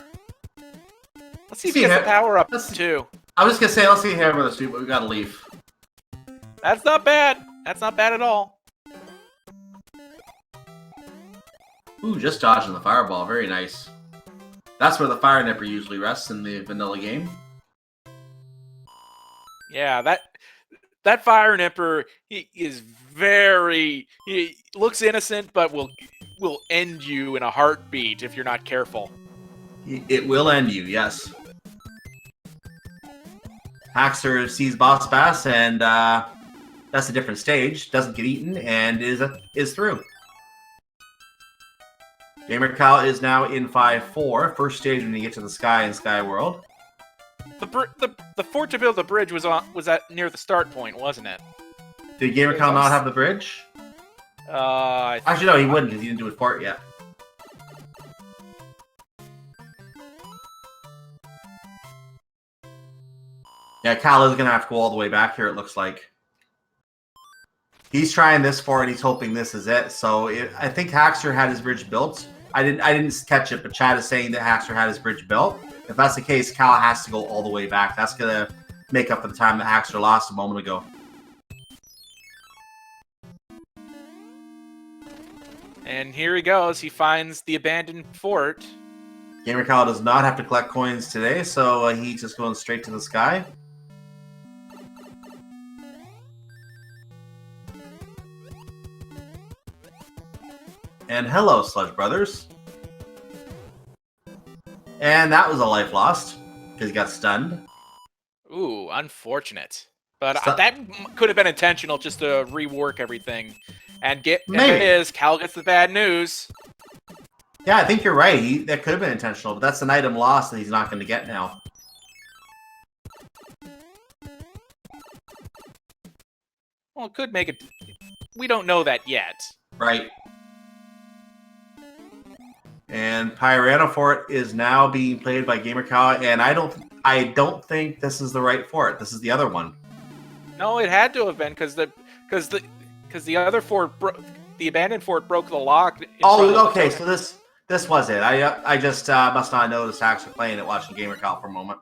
Let's see if he gets the power up, too. I was just going to say, let's see here with us, dude, but we got to leave. That's not bad. That's not bad at all. Ooh, just dodging the fireball. Very nice. That's where the fire nipper usually rests in the vanilla game. Yeah, that fire nipper he looks innocent, but will end you in a heartbeat if you're not careful. It will end you, yes. Haxor sees Boss Bass, and that's a different stage. Doesn't get eaten, and is through. gamercal is now in 5-4. First stage when you get to the sky in Sky World. The fort to build the bridge was at near the start point, wasn't it? Did gamercal not have the bridge? Actually, no, he wouldn't because he didn't do his fort yet. Yeah, Cal is going to have to go all the way back here, it looks like. He's trying this fort, and he's hoping this is it. So I think Haxor had his bridge built. I didn't catch it, but Chad is saying that Haxor had his bridge built. If that's the case, Cal has to go all the way back. That's going to make up for the time that Haxor lost a moment ago. And here he goes. He finds the abandoned fort. gamercal does not have to collect coins today, so he's just going straight to the sky. And hello, Sludge Brothers. And that was a life lost, because he got stunned. Ooh, unfortunate. But that could have been intentional, just to rework everything. And there it is. Cal gets the bad news. Yeah, I think you're right. That could have been intentional, but that's an item lost that he's not going to get now. Well, it could make it... We don't know that yet. Right. And Piranha Fort is now being played by gamercal, and I don't think this is the right fort. This is the other one. No, it had to have been because the other fort, the abandoned fort, broke the lock. Oh, okay. So this was it. I just must not have noticed Haxor playing it, watching gamercal for a moment.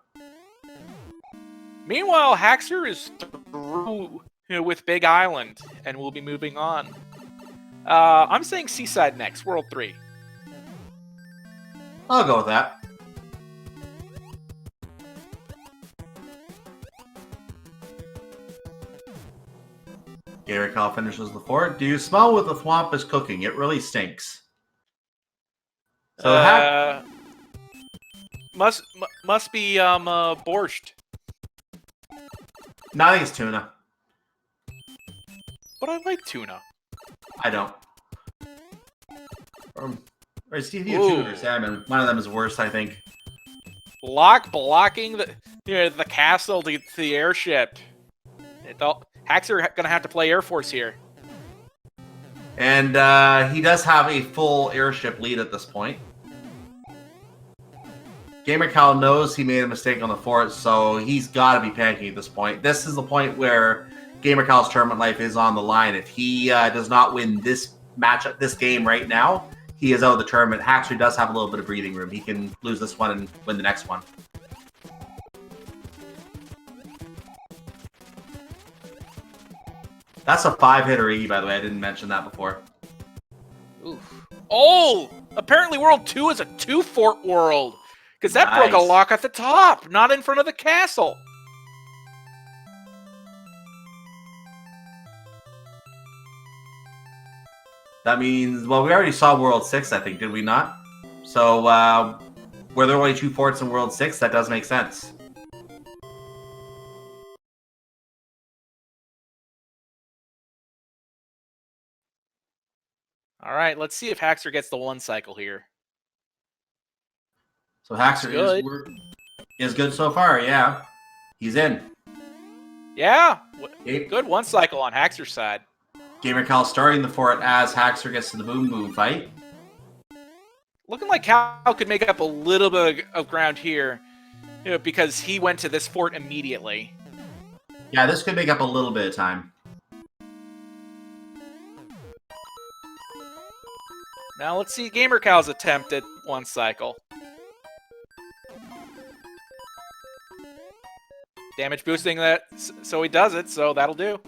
Meanwhile, Haxor is through with Big Island, and we'll be moving on. I'm saying Seaside next, World 3. I'll go with that. gamercal finishes the fort. Do you smell what the swamp is cooking? It really stinks. So must be borscht. No, I think it's tuna. But I like tuna. I don't. Or it's either tuna or salmon. One of them is worse, I think. Blocking the castle to the airship. Haxor gonna have to play Air Force here. And he does have a full airship lead at this point. gamercal knows he made a mistake on the fort, so he's got to be panicking at this point. This is the point where gamercal's tournament life is on the line. If he does not win this matchup, this game right now, he is out of the tournament. Haxor does have a little bit of breathing room. He can lose this one and win the next one. That's a 5-hitter E, by the way. I didn't mention that before. Oof. Oh! Apparently World 2 is a 2-fort world. Because that broke a lock at the top, not in front of the castle. That means, well, we already saw World 6, I think, did we not? So, were there only 2 forts in World 6? That does make sense. All right, let's see if Haxor gets the 1 cycle here. So Haxor is good so far, yeah. He's in. Yeah, good 1 cycle on Haxor's side. gamercal starting the fort as Haxor gets to the boom boom fight. Looking like Cal could make up a little bit of ground here, because he went to this fort immediately. Yeah, this could make up a little bit of time. Now let's see gamercal's attempt at 1 cycle. Damage boosting that, so he does it, so that'll do.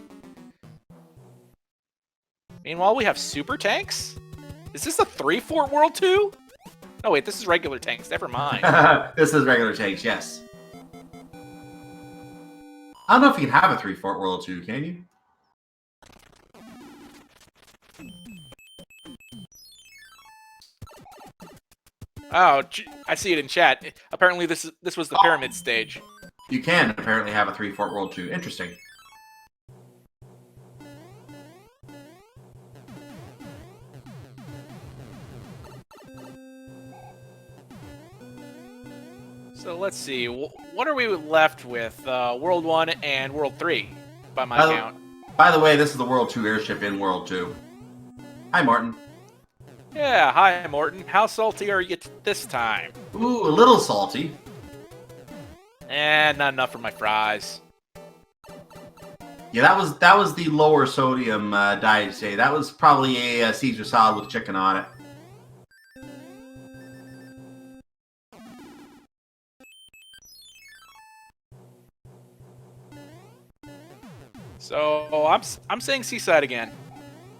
Meanwhile, we have super tanks? Is this a 3-fort World 2? Oh wait, this is regular tanks, never mind. This is regular tanks, yes. I don't know if you can have a 3-fort World 2, can you? Oh, I see it in chat. Apparently this was the pyramid stage. You can apparently have a 3-fort World 2. Interesting. So let's see. What are we left with? World 1 and World 3, by my count. By the way, this is the World 2 airship in World 2. Hi, Martin. Yeah, hi, Morton. How salty are you this time? Ooh, a little salty. Not enough for my fries. Yeah, that was the lower sodium diet today. That was probably a Caesar salad with chicken on it. So I'm saying Seaside again.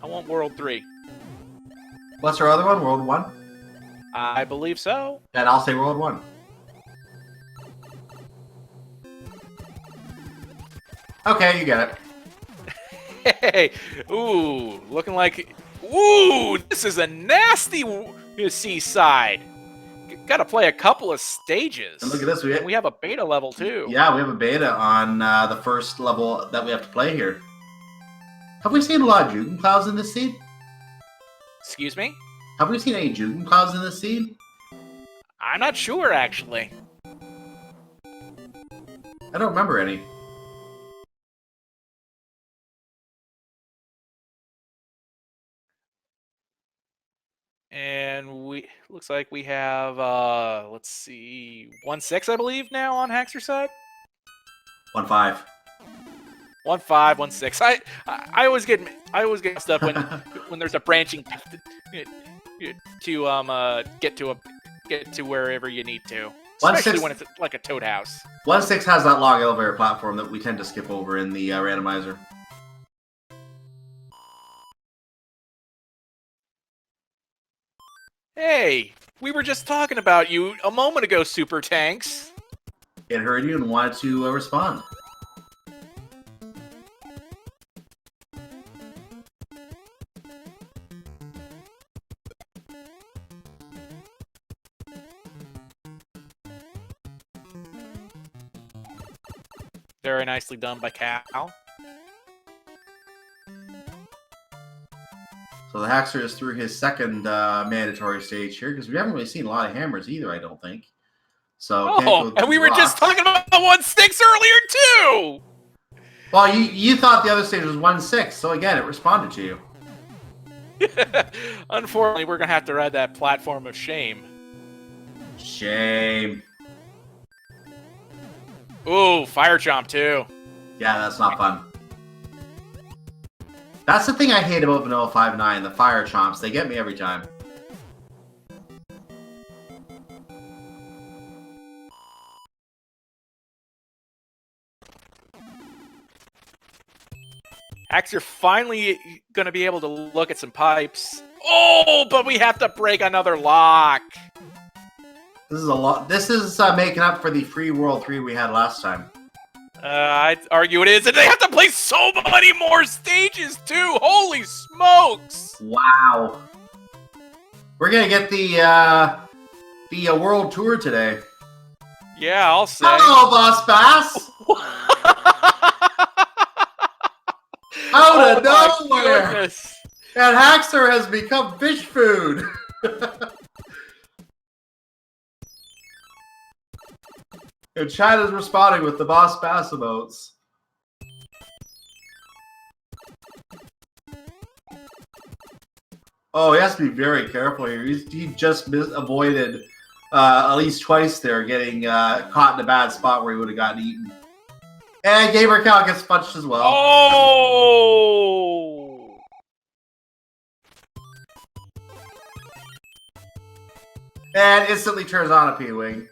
I want World 3. What's our other one? World 1? I believe so. And I'll say World 1. Okay, you get it. Hey, ooh, looking like, ooh, this is a nasty Seaside. Got to play a couple of stages. And look at this, we have a beta level too. Yeah, we have a beta on the first level that we have to play here. Have we seen a lot of Jugen clouds in this seed? Excuse me? Have we seen any Jugen clouds in this seed? I'm not sure, actually. I don't remember any. And looks like we have let's see, 1-6 I believe now on Haxor side. 1-5. 1-5, 1-6. I always get messed up when there's a branching path to get to wherever you need to. Especially when it's like a toad house. 1-6 has that log elevator platform that we tend to skip over in the randomizer. Hey, we were just talking about you a moment ago, Super Tanks. It heard you and wanted to respond. Very nicely done by Cal. So the Haxor is through his second mandatory stage here, because we haven't really seen a lot of hammers either, I don't think. So and we were just talking about 1-6 earlier too! Well, you thought the other stage was 1-6, so again, it responded to you. Unfortunately, we're gonna have to ride that platform of shame. Shame. Ooh, fire chomp too. Yeah, that's not fun. That's the thing I hate about Vanilla 5.9, the fire chomps. They get me every time. Haxor finally gonna be able to look at some pipes. Oh, but we have to break another lock. This is a lot. This is making up for the Free World 3 we had last time. I'd argue it is, and they have to play so many more stages too. Holy smokes! Wow. We're gonna get the world tour today. Yeah, I'll say. Hello, Boss Bass. Out of nowhere. Goodness. And Haxor has become fish food. And Chad is responding with the Boss Bass emotes. Oh, he has to be very careful here. He just avoided at least twice there, getting caught in a bad spot where he would have gotten eaten. And gamercal gets punched as well. Oh! And instantly turns on a P-Wing.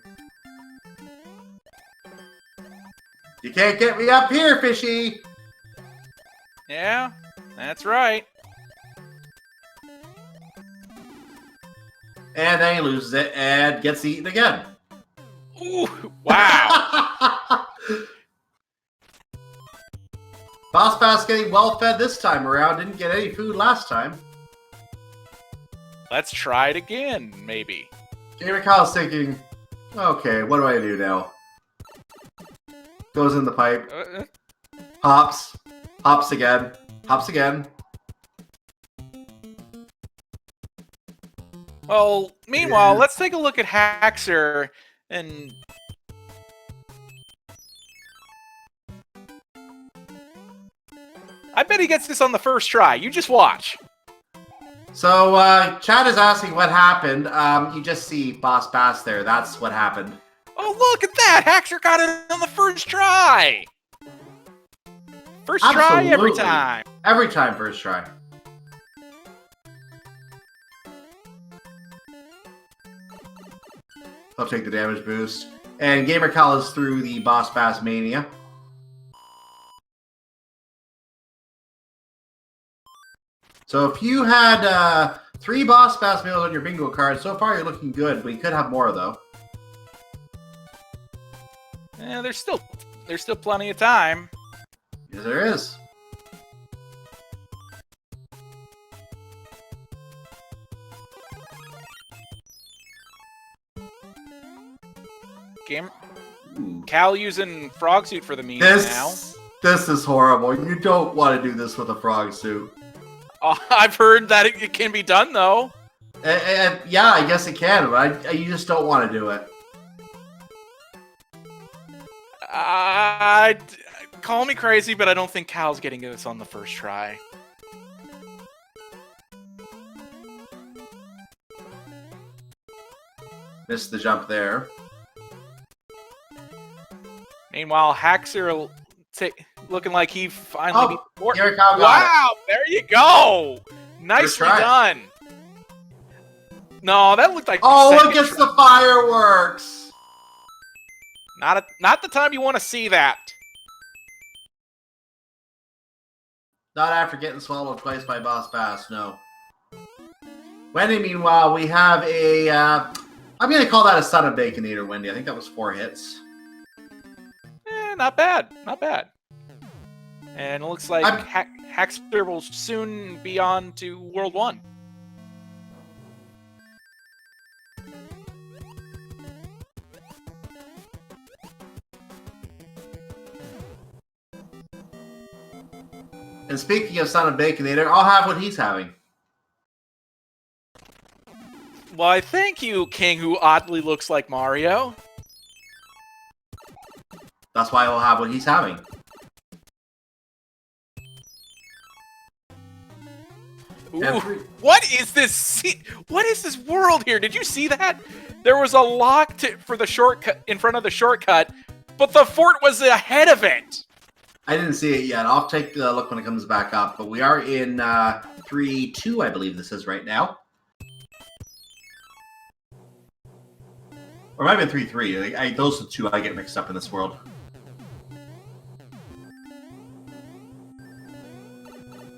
You can't get me up here, fishy! Yeah, that's right. And then he loses it and gets eaten again. Ooh, wow. Boss Bass getting well fed this time around. Didn't get any food last time. Let's try it again, maybe. gamercal's thinking, okay, what do I do now? Goes in the pipe. Hops. Hops again. Hops again. Well, meanwhile, let's take a look at Haxor and... I bet he gets this on the first try. You just watch. So, Chad is asking what happened. You just see Boss Bass there. That's what happened. Oh, look at that! Haxor got it on the first try! First try every time. Every time first try. I'll take the damage boost. And gamercal is through the Boss Bass Mania. So if you had 3 Boss Bass meals on your bingo card, so far you're looking good, but you could have more though. Yeah, there's still plenty of time. Yes, there is. Cal using frog suit for the memes now. This is horrible. You don't want to do this with a frog suit. Oh, I've heard that it can be done though. Yeah, I guess it can, but you just don't want to do it. Call me crazy, but I don't think Cal's getting this on the first try. Missed the jump there. Meanwhile, Haxor looking like he finally beat the board. Wow, there you go! Nicely done. No, that looked like. Oh, look at the fireworks! Not the time you want to see that. Not after getting swallowed twice by Boss Bass, no. Wendy, meanwhile, we have a... I'm going to call that a Son of Baconator, Wendy. I think that was 4 hits. Not bad. Not bad. And it looks like Haxor will soon be on to World 1. And speaking of Son of Baconator, I'll have what he's having. Why, thank you, King, who oddly looks like Mario. That's why he'll have what he's having. Ooh, what is this? What is this world here? Did you see that? There was a lock for the shortcut in front of the shortcut, but the fort was ahead of it. I didn't see it yet. I'll take a look when it comes back up. But we are in 3-2, I believe this is right now. Or it might have been 3-3. Those are the two I get mixed up in this world.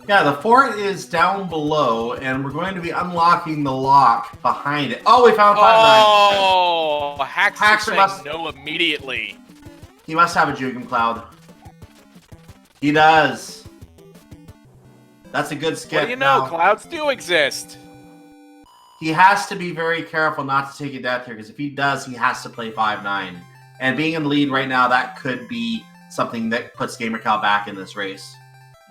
Yeah, the fort is down below, and we're going to be unlocking the lock behind it. Oh, we found 5-9. Oh, Haxor must no immediately. He must have a Jugend Cloud. He does. That's a good skip. What do you know? Now, Clouds do exist. he has to be very careful not to take a death here, because if he does, he has to play 5-9. And being in the lead right now, that could be something that puts gamercal back in this race.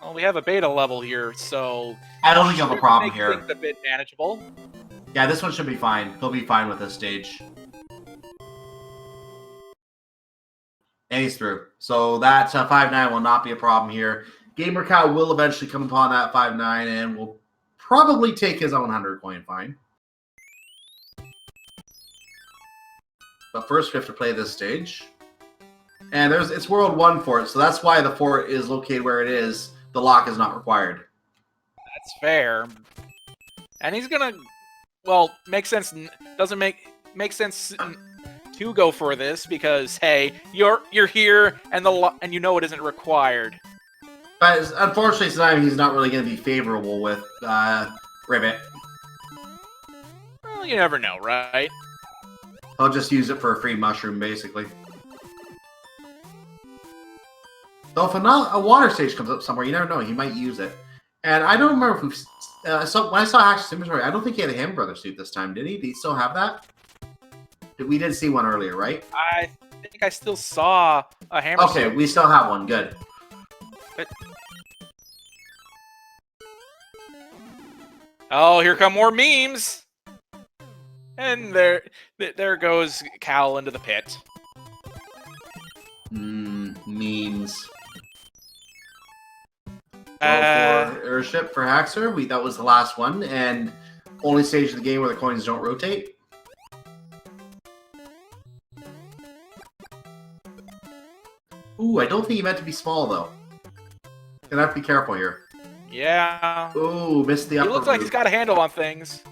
Well, we have a beta level here, so I don't think you have a problem here. Things a bit manageable. Yeah, this one should be fine. He'll be fine with this stage. And he's through. So that 5-9 will not be a problem here. gamercal will eventually come upon that 5-9 and will probably take his own 100 coin fine. But first we have to play this stage. And it's World 1 fort, so that's why the fort is located where it is. The lock is not required. That's fair. And he's gonna, well, makes sense. Doesn't make sense to go for this because hey, you're here and and you know it isn't required. But unfortunately, tonight he's not really going to be favorable with Ribbit. Well, you never know, right? I'll just use it for a free mushroom, basically. So if a water stage comes up somewhere, you never know. He might use it. And I don't remember if we've... so when I saw Haxor's inventory, I don't think he had a Hammer Brother suit this time, did he? Did he still have that? We did see one earlier, right? I think I still saw a Hammer Okay, suit. we still have one. Good. But... oh, here come more memes! And there goes Cal into the pit. Memes. For airship for Haxor, that was the last one, and only stage of the game where the coins don't rotate. Ooh, I don't think he meant to be small though. Gonna have to be careful here. Yeah. Ooh, missed the upper. He looks like he's got a handle on things.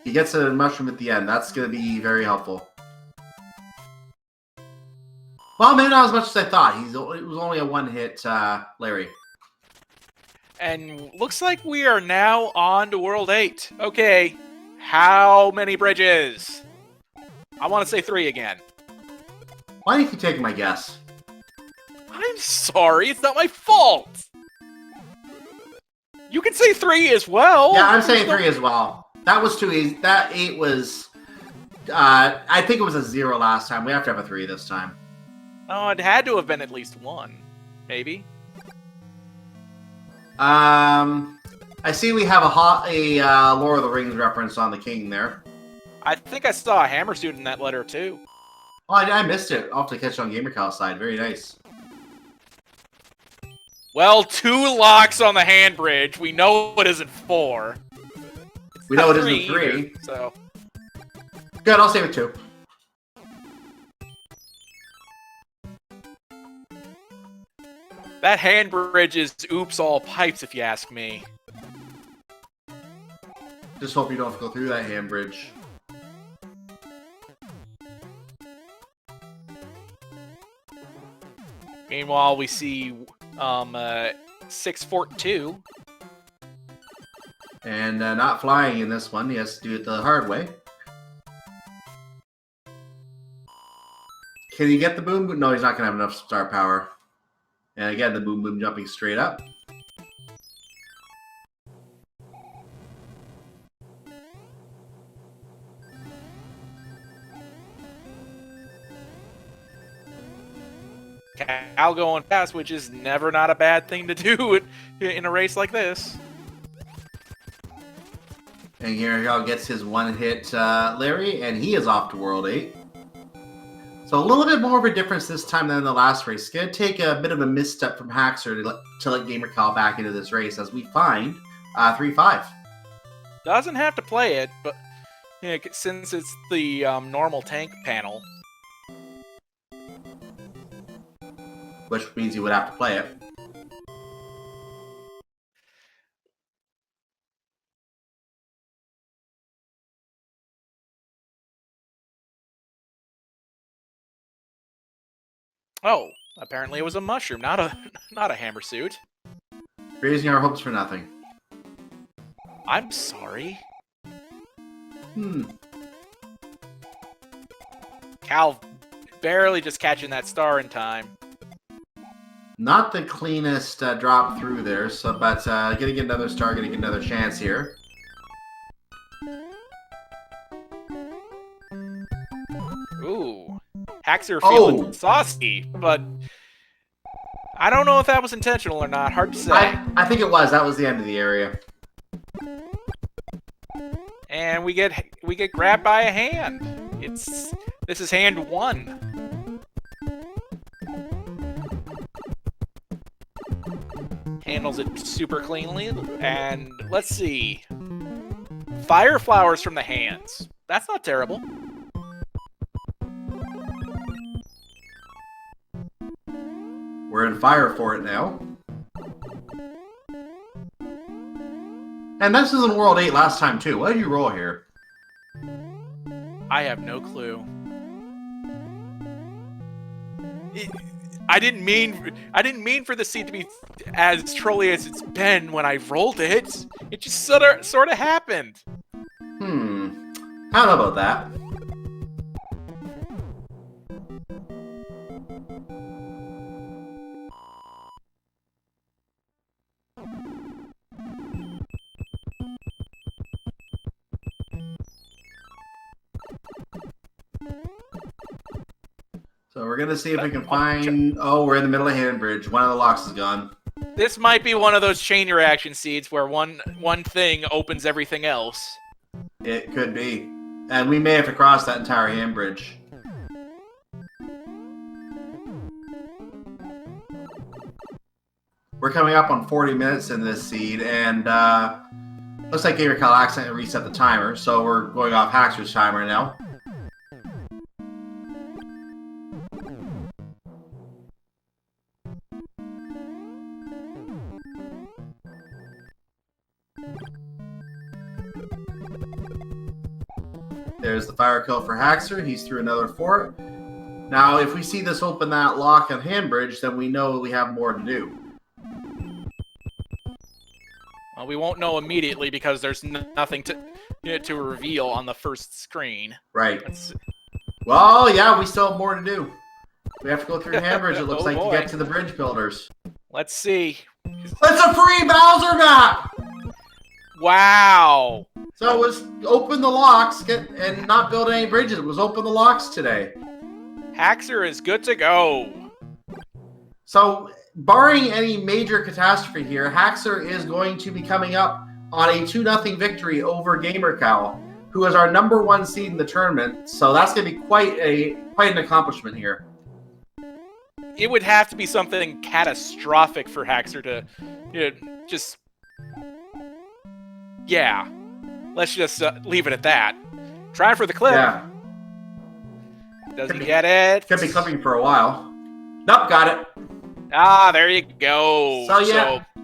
He gets a mushroom at the end. That's gonna be very helpful. Well, maybe not as much as I thought. It was only a one-hit Larry. And looks like we are now on to World 8. Okay, how many bridges? I want to say 3 again. Why do you keep taking my guess? I'm sorry, it's not my fault. You can say 3 as well. Yeah, I'm saying 3 as well. That was too easy. That 8 was... I think it was a 0 last time. We have to have a 3 this time. Oh, it had to have been at least 1. Maybe. I see we have a Lord of the Rings reference on the king there. I think I saw a hammer suit in that letter too. Oh, I missed it. I'll have to catch it on gamercal side. Very nice. Well, 2 locks on the hand bridge. We know it isn't 4. We know it isn't 3. So good, I'll save it 2. that hand bridge is oops all pipes, if you ask me. Just hope you don't have to go through that hand bridge. Meanwhile, we see 6 Fort 2. And not flying in this one. He has to do it the hard way. Can he get the boom boom? No, he's not going to have enough star power. And again, the boom boom jumping straight up. Cal going fast, which is never not a bad thing to do in a race like this. And here Cal gets his one-hit Larry, and he is off to World 8. So a little bit more of a difference this time than in the last race. It's going to take a bit of a misstep from Haxor to let gamercal back into this race, as we find 3-5. Doesn't have to play it, but yeah, since it's the normal tank panel. Which means you would have to play it. Oh, apparently it was a mushroom, not a hammer suit. Raising our hopes for nothing. I'm sorry. Cal barely just catching that star in time. Not the cleanest drop through there, so but getting another star, getting another chance here. Ooh, Haxor feeling saucy, but I don't know if that was intentional or not. Hard to say. I think it was. That was the end of the area. And we get grabbed by a hand. This is hand 1. Handles it super cleanly, and let's see. Fire flowers from the hands. That's not terrible. We're in fire for it now. And this is in World 8 last time too. What did you roll here? I have no clue. I didn't mean for the scene to be as trolly as it's been when I rolled it. It just sort of happened. I don't know about that. So we're gonna see if we can find. Oh, we're in the middle of Handbridge. One of the locks is gone. This might be one of those chain reaction seeds where one thing opens everything else. It could be, and we may have to cross that entire Handbridge. We're coming up on 40 minutes in this seed, and looks like gamercal accidentally reset the timer, so we're going off Haxor's timer now. There's the fire kill for Haxor. He's through another fort. Now, if we see this open that lock on Handbridge, then we know we have more to do. Well, we won't know immediately because there's nothing to reveal on the first screen. Right. Well, yeah, we still have more to do. We have to go through Handbridge, it looks Oh, like, boy. to get to the bridge builders. Let's see. It's a free Bowser map! Wow. So it was open the locks and not build any bridges. It was open the locks today. Haxor is good to go. So, barring any major catastrophe here, Haxor is going to be coming up on a 2-0 victory over gamercal, who is our #1 seed in the tournament. So that's going to be quite an accomplishment here. It would have to be something catastrophic for Haxor to just... Yeah. Let's just leave it at that. Trying for the clip. Yeah. Doesn't get it. Could be clipping for a while. Nope, got it. Ah, there you go. So, yeah. So,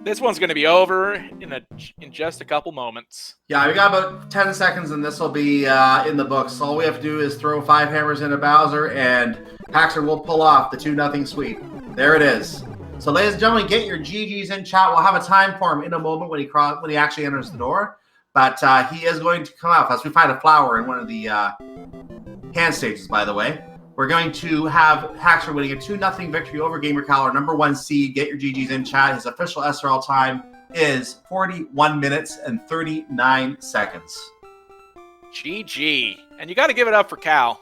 this one's going to be over in just a couple moments. Yeah, we got about 10 seconds and this will be in the books. All we have to do is throw 5 hammers into Bowser and Haxor will pull off the 2-0 sweep. There it is. So, ladies and gentlemen, get your GGs in chat. We'll have a time for him in a moment when he actually enters the door. But he is going to come out as we find a flower in one of the hand stages, by the way. We're going to have Haxor winning a 2-0 victory over gamercal, our #1 seed. Get your GGs in chat. His official SRL time is 41 minutes and 39 seconds. GG. And you got to give it up for Cal.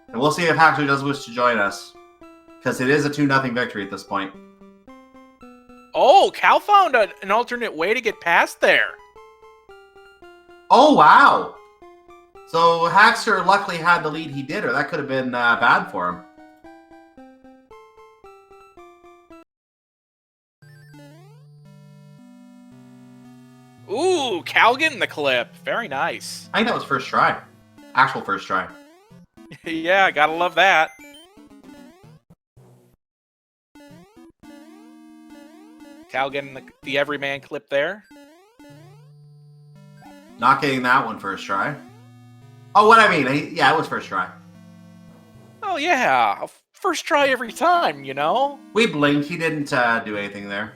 And we'll see if Haxor does wish to join us, because it is a 2-0 victory at this point. Oh, Cal found an alternate way to get past there. Oh, wow. So Haxor luckily had the lead he did, or that could have been bad for him. Ooh, Cal getting the clip. Very nice. I think that was first try. Actual first try. Yeah, gotta love that. Cal getting the everyman clip there. Not getting that one first try. Oh, what I mean. Yeah, it was first try. Oh, yeah. First try every time, you know? We blinked. He didn't do anything there.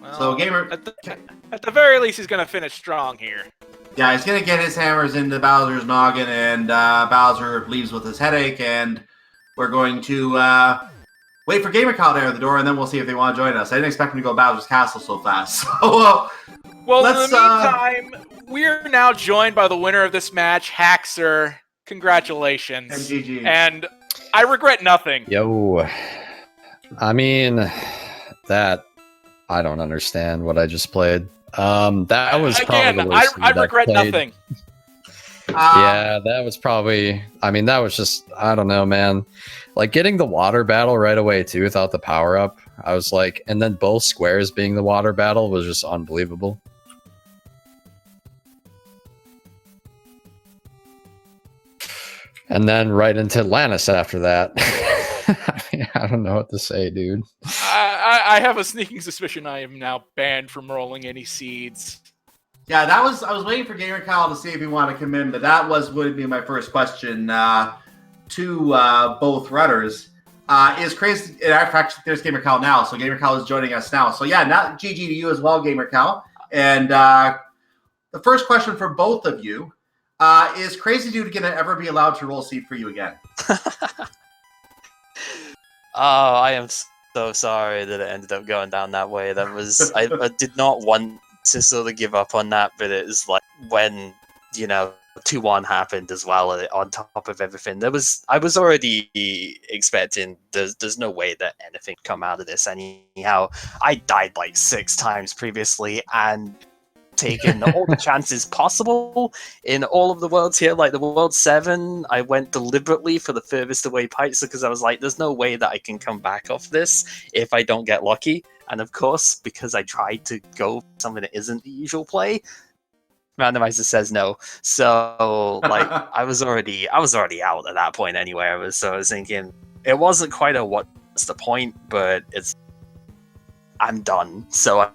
Well, So, Gamer... At the very least, he's going to finish strong here. Yeah, he's going to get his hammers into Bowser's noggin, and Bowser leaves with his headache, and we're going to wait for gamercal to enter the door, and then we'll see if they want to join us. I didn't expect him to go to Bowser's Castle so fast. So, well, in the meantime, we're now joined by the winner of this match, TheHaxor. Congratulations. And GG. And I regret nothing. Yo. I mean, that... I don't understand what I just played. That was probably the worst I regret nothing. Yeah, that was probably... I mean, that was just... I don't know, man. Like, getting the water battle right away, too, without the power-up. I was like... And then both squares being the water battle was just unbelievable. And then right into Atlantis after that. I don't know what to say, dude. I have a sneaking suspicion I am now banned from rolling any seeds. Yeah, I was waiting for gamercal to see if he wanted to come in, but that would be my first question to both runners. Is crazy. In fact, there's gamercal now, so gamercal is joining us now. So yeah, now GG to you as well, gamercal. And the first question for both of you is Crazy Dude gonna ever be allowed to roll seed for you again? Oh, I am so sorry that it ended up going down that way. That was I did not want to sort of give up on that, but it was like when 2-1 happened as well. On top of everything, I was already expecting there's no way that anything could come out of this anyhow. I died like 6 times previously and taken all the chances possible in all of the worlds here. Like the world 7, I went deliberately for the furthest away pipes because I was like, there's no way that I can come back off this if I don't get lucky. And of course, because I tried to go for something that isn't the usual play, Randomizer says no. So like I was already out at that point anyway. I was thinking it wasn't quite a what's the point, but I'm done. So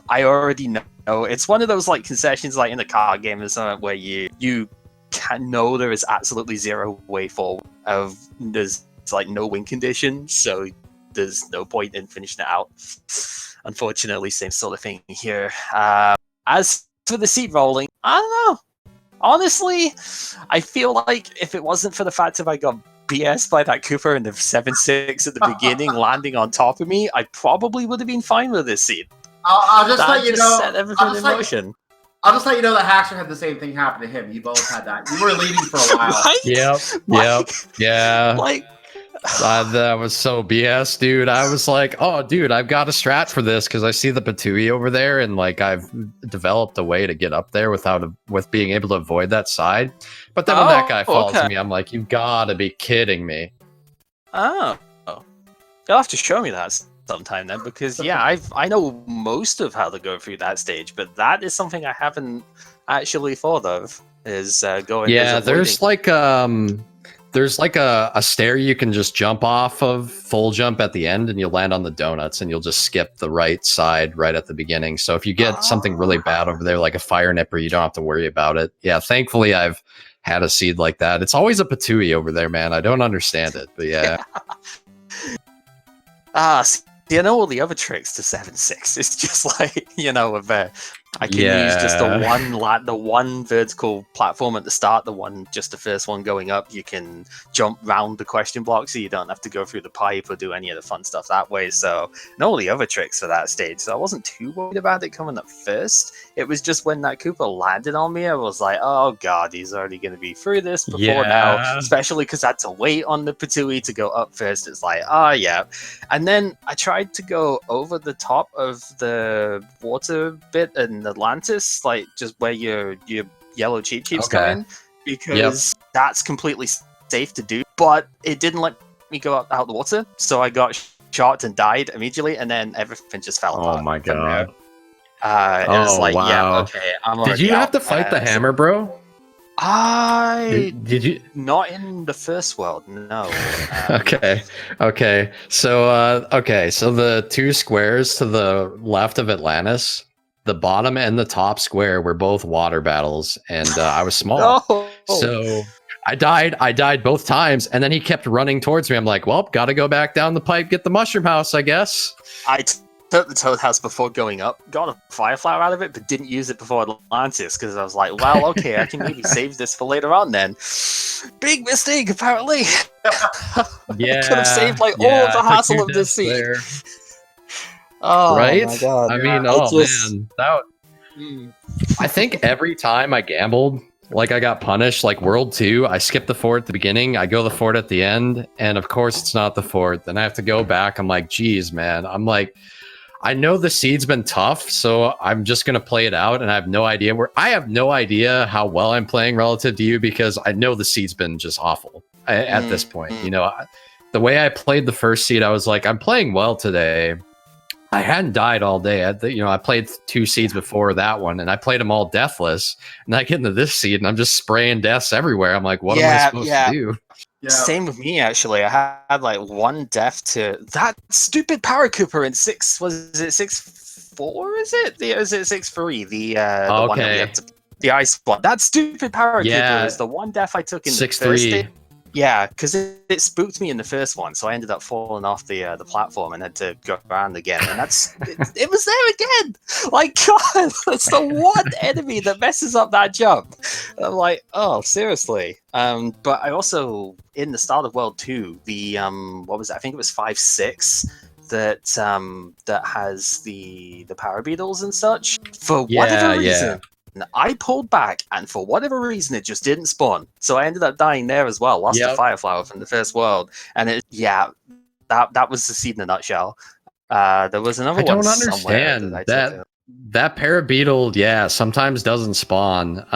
I already know. It's one of those like concessions like in the card game or something where you can know there is absolutely zero way forward of there's like no win condition, so there's no point in finishing it out. Unfortunately, same sort of thing here. As for the seat rolling, I don't know. Honestly, I feel like if it wasn't for the fact that I got BS by that Cooper in the 7-6 at the beginning landing on top of me, I probably would have been fine with this seat. I'll just let you know. Set everything in motion. I'll just let you know that TheHaxor had the same thing happen to him. You both had that. You were leading for a while. Right? Yep. Yeah. Like, that was so BS, dude. I was like, oh, dude, I've got a strat for this because I see the Patui over there, and like I've developed a way to get up there with being able to avoid that side. But then when that guy falls to me, I'm like, you've got to be kidding me. Oh, you'll have to show me that sometime then, because yeah, I know most of how to go through that stage, but that is something I haven't actually thought of. Is going? Yeah, there's like a stair you can just jump off of, full jump at the end, and you'll land on the donuts, and you'll just skip the right side right at the beginning. So if you get something really bad over there, like a fire nipper, you don't have to worry about it. Yeah, thankfully I've had a seed like that. It's always a Patui over there, man. I don't understand it, but yeah. See, I know all the other tricks to 7-6. It's just like, I can use just the one vertical platform at the start, the first one going up. You can jump round the question block, so you don't have to go through the pipe or do any of the fun stuff that way. So, and all the other tricks for that stage. So I wasn't too worried about it coming up first. It was just when that Koopa landed on me, I was like, oh god, he's already going to be through this before now. Especially because I had to wait on the Patui to go up first. It's like, oh yeah. And then I tried to go over the top of the water bit in Atlantis, like just where your yellow cheap cheeps come in, because that's completely safe to do. But it didn't let me go out the water, so I got shocked and died immediately, and then everything just fell apart. Oh my from there. god. It was Oh, like, yeah, wow. okay, I'm Did you already have to out. fight the hammer, bro? Did you? Not in the first world, no. Okay. So so the 2 squares to the left of Atlantis, the bottom and the top square were both water battles, and I was small. No. So I died both times, and then he kept running towards me. I'm like, well, gotta go back down the pipe, get the mushroom house, I guess. I took the Toad House before going up, got a fire flower out of it, but didn't use it before Atlantis because I was like, well, okay, I can maybe save this for later on then. Big mistake, apparently. Yeah, could have saved all of the I took hassle 2 of this deaths scene. there. Oh Right? my god! I mean, oh just- man, I think every time I gambled, like I got punished, like World 2, I skipped the fort at the beginning, I go the fort at the end, and of course it's not the fort. Then I have to go back. I'm like, geez, man. I'm like, I know the seed's been tough, so I'm just gonna play it out, and I have no idea how well I'm playing relative to you because I know the seed's been just awful at this point. You know, the way I played the first seed, I was like, I'm playing well today. I hadn't died all day. I played 2 seeds before that one, and I played them all deathless. And I get into this seed, and I'm just spraying deaths everywhere. I'm like, what am I supposed to do? Yeah. Same with me, actually. I had like 1 death to that stupid Paracooper in 6. Was it 6-4? Is it? Is it 6-3? The one that we had to, the ice one. That stupid Paracooper is the 1 death I took in 6-3. Yeah, because it spooked me in the first one, so I ended up falling off the platform and had to go around again. And it was there again. Like, God, that's the one enemy that messes up that jump. And I'm like, oh, seriously. But I also in the start of World 2, the what was it? I think it was 5-6 that has the power beetles and such. For whatever reason. I pulled back, and for whatever reason, it just didn't spawn. So I ended up dying there as well. Lost the fire flower from the first world, and that was the seed in a nutshell. There was another one. I don't understand that parabeetle. Yeah, sometimes doesn't spawn.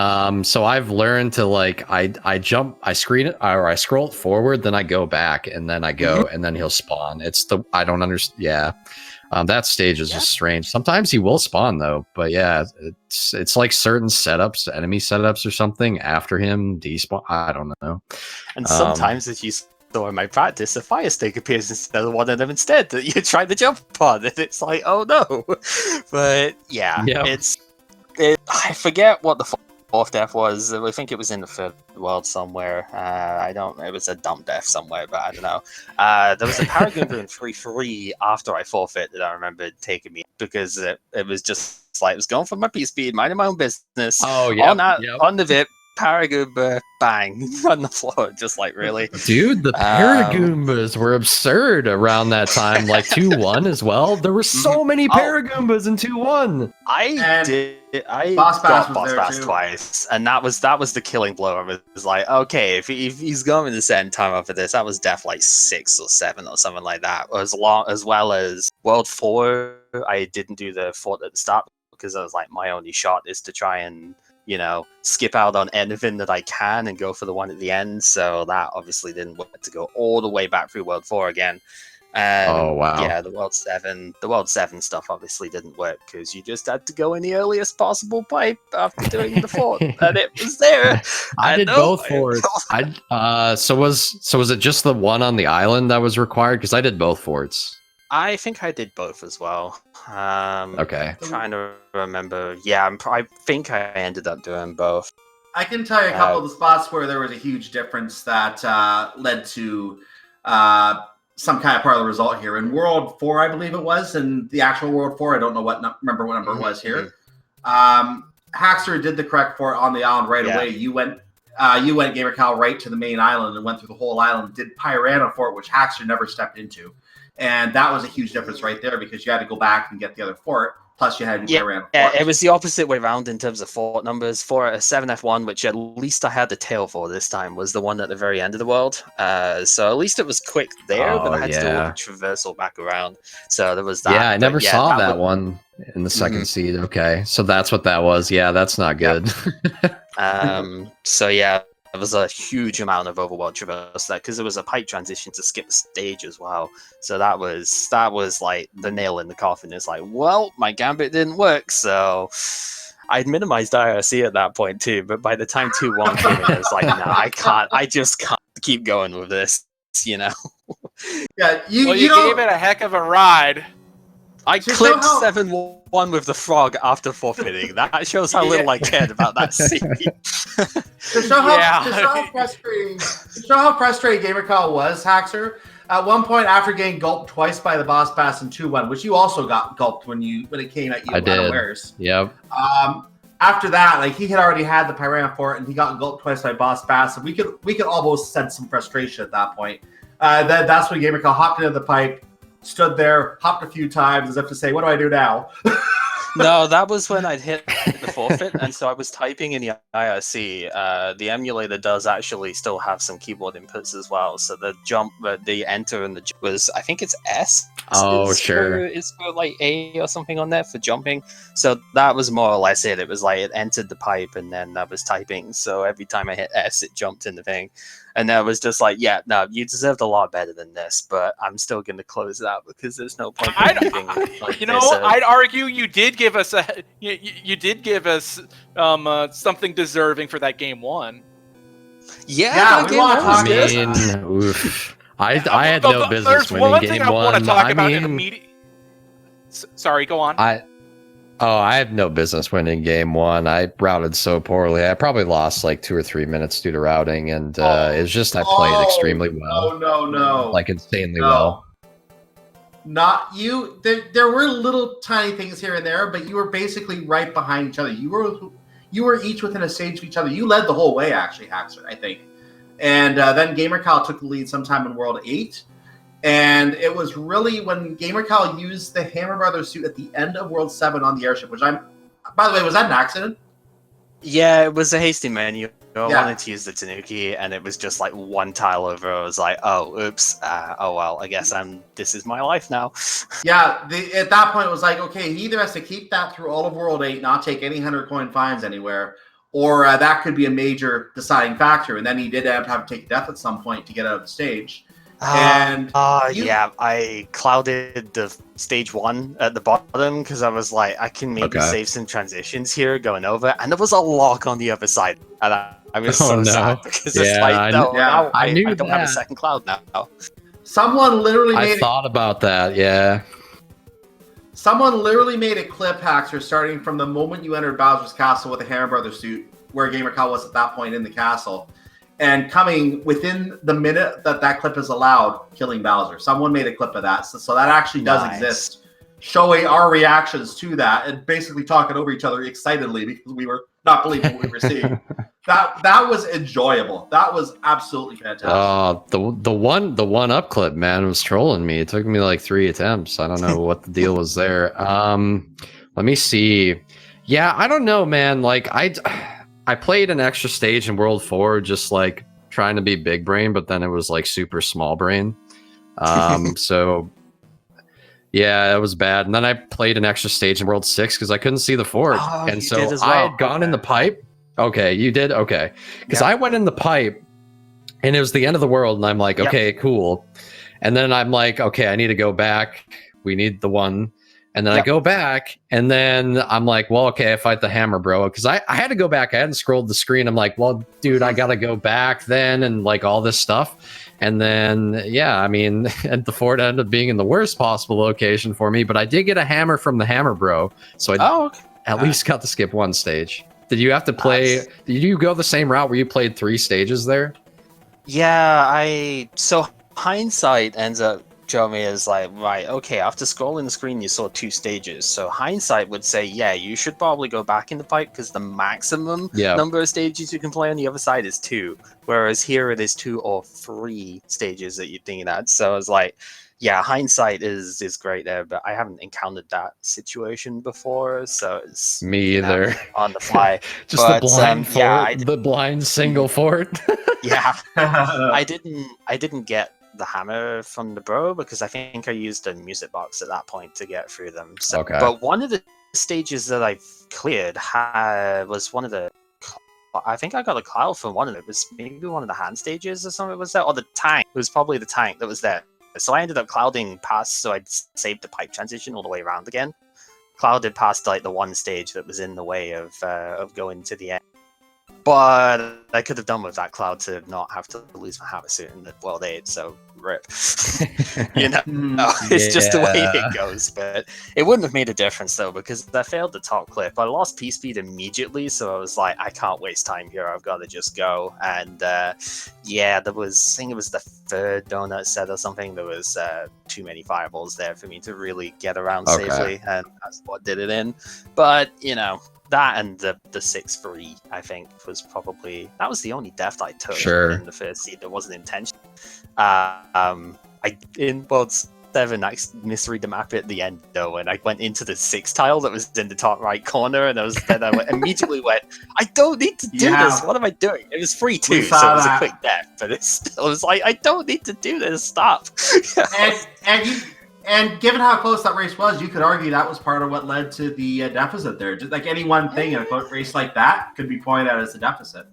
So I've learned to I jump, I screen it, or I scroll it forward, then I go back, and then I go, and then he'll spawn. I don't understand. Yeah. That stage is just strange. Sometimes he will spawn though, but yeah, it's like certain setups, enemy setups or something after him despawn. I don't know. And sometimes, as you saw in my practice, a fire stick appears instead of one of them instead that you try to jump upon, and it's like, oh no. But yeah, I forget what the 4th death was. I think it was in the 3rd world somewhere. It was a dumb death somewhere, but I don't know. There was a Paragoomba in 3-3 after I forfeit that I remember taking me because it was just like it was going for my P-speed, minding my own business. Oh yeah, on the VIP, Paragoomba, bang on the floor, just like really, dude. The Paragoombas were absurd around that time, like 2-1 as well. There were so many Paragoombas in 2-1. I got boss bass twice, and that was the killing blow. I was like, okay, if he's going to send time up for this, that was death like 6 or 7 or something like that. As well as World 4, I didn't do the fort at the start because I was like, my only shot is to try and skip out on anything that I can and go for the one at the end. So that obviously didn't work to go all the way back through World 4 again. Oh wow! Yeah, the World 7 stuff obviously didn't work because you just had to go in the earliest possible pipe after doing the fort, and it was there. I did both forts. So was it just the one on the island that was required? Because I did both forts. I think I did both as well. Okay. Trying to remember. Yeah, I think I ended up doing both. I can tell you a couple of the spots where there was a huge difference that led to some kind of part of the result here. In World 4, I believe it was, in the actual World 4, I don't know remember what number it was here. TheHaxor did the correct fort on the island right away. You went gamercal right to the main island and went through the whole island. Did Pirana fort, which TheHaxor never stepped into. And that was a huge difference right there because you had to go back and get the other fort. Plus, you had to do Pirana fort. Yeah, it was the opposite way around in terms of fort numbers. For a 7F1, which at least I had the tail for this time, was the one at the very end of the world. So at least it was quick there, but I had to do a traversal back around. So there was that. Yeah, I never saw that one in the second seed. Okay, so that's what that was. Yeah, that's not good. So yeah, was a huge amount of overworld traverse there because there was a pipe transition to skip the stage as well. So that was like the nail in the coffin. It's like, well, my gambit didn't work, so I'd minimized IRC at that point too. But by the time 2-1 came in, it was like, no, I can't. I just can't keep going with this. You know. Yeah, You don't... gave it a heck of a ride. I clipped 7-1 with the frog after forfeiting. That shows how little I cared about that scene. To show how frustrating gamercal was, Haxor, at one point after getting gulped twice by the boss pass in 2-1, which you also got gulped when it came at you unawares. Yep. After that, like, he had already had the Piranha Fort and he got gulped twice by boss pass, and we could almost sense some frustration at that point. That's when gamercal hopped into the pipe, stood there, hopped a few times as if to say, what do I do now? No, that was when I'd hit the forfeit, and so I was typing in the IRC. The emulator does actually still have some keyboard inputs as well, so the jump, the enter and the jump was, I think it's S. Oh, sure. It's for like A or something on there for jumping. So that was more or less it. It was like it entered the pipe, and then I was typing, so every time I hit S, it jumped in the thing. And that was just like, yeah, no, you deserved a lot better than this, but I'm still going to close it out because there's no point in leaving like this. I'd argue you did give us you did give us something deserving for that game 1. Yeah, we want to talk I had no business winning game 1. There's one thing I want to talk about in immediate. Sorry, go on. I have no business winning game 1. I routed so poorly. I probably lost like 2 or 3 minutes due to routing, and it's just I played extremely well. No. Like insanely well. Not you. There were little tiny things here and there, but you were basically right behind each other. You were each within a stage of each other. You led the whole way, actually, Haxor, I think. And then gamercal took the lead sometime in World 8. And it was really when gamercal used the Hammer Brothers suit at the end of World 7 on the airship, which by the way, was that an accident? Yeah, it was a hasty menu. I wanted to use the Tanuki, and it was just like one tile over. I was like, oh, oops. Oh, well, I guess this is my life now. Yeah, at that point, it was like, okay, he either has to keep that through all of World 8, not take any 100-coin fines anywhere, or that could be a major deciding factor. And then he did have to take death at some point to get out of the stage. Yeah, I clouded the stage 1 at the bottom because I was like, I can maybe save some transitions here going over, and there was a lock on the other side, and I was sad because it's like, I don't have a second cloud now. Someone literally thought about that, yeah. Someone literally made a clip, Haxor, starting from the moment you entered Bowser's castle with the Hammer Brothers suit, where gamercal was at that point in the castle. And coming within the minute that clip is allowed, killing Bowser. Someone made a clip of that. So that actually does exist. Showing our reactions to that and basically talking over each other excitedly because we were not believing what we were seeing. That was enjoyable. That was absolutely fantastic. The one up clip, man, was trolling me. It took me like 3 attempts. I don't know what the deal was there. Let me see. Yeah, I don't know, man. Like I played an extra stage in World 4 just like trying to be big brain, but then it was like super small brain. So yeah, it was bad. And then I played an extra stage in World 6 because I couldn't see the fort. And so I had gone in the pipe. Okay, you did? Okay. Because I went in the pipe and it was the end of the world. And I'm like, okay, cool. And then I'm like, okay, I need to go back. We need the one. And then I go back, and then I'm like, well, okay, I fight the hammer, bro. Because I had to go back. I hadn't scrolled the screen. I'm like, well, dude, I got to go back then and like all this stuff. And then, yeah, I mean, and the fort ended up being in the worst possible location for me. But I did get a hammer from the hammer, bro. So I at least got to skip one stage. Did you have to play? Did you go the same route where you played 3 stages there? Yeah, so hindsight ends up showing me as like, right, okay, after scrolling the screen, you saw 2 stages. So hindsight would say, yeah, you should probably go back in the pipe because the maximum number of stages you can play on the other side is 2. Whereas here it is 2 or 3 stages that you're thinking at. So it's like, yeah, hindsight is great there, but I haven't encountered that situation before, so it's me either on the fly. Just the blind fort, the blind single fort. Yeah, I didn't get the hammer from the bro because I think I used a music box at that point to get through them. So, but one of the stages that I cleared was one of the I think I got a cloud from one of them. It was maybe one of the hand stages or something was there, or the tank. It was probably the tank that was there. So I ended up clouding past, so I'd saved the pipe transition all the way around again. Clouded past like the one stage that was in the way of going to the end. But I could have done with that cloud to not have to lose my habit suit in the World 8, so rip. You know, it's just the way it goes. But it wouldn't have made a difference, though, because I failed the top clip. I lost P-Speed immediately, so I was like, I can't waste time here. I've got to just go. And yeah, there was, I think it was the third donut set or something. There was too many fireballs there for me to really get around safely, and that's what did it in. But, you know, that and the 6-3, I think, was probably, that was the only death I took in the first seed that wasn't intentional. In World 7, I misread the map at the end, though, and I went into the 6 tile that was in the top right corner, and I immediately went, I don't need to do this. What am I doing? It was free too, so it was a quick death, but it still was like, I don't need to do this. Stop. And given how close that race was, you could argue that was part of what led to the deficit there. Just like any one thing in a race like that could be pointed out as a deficit.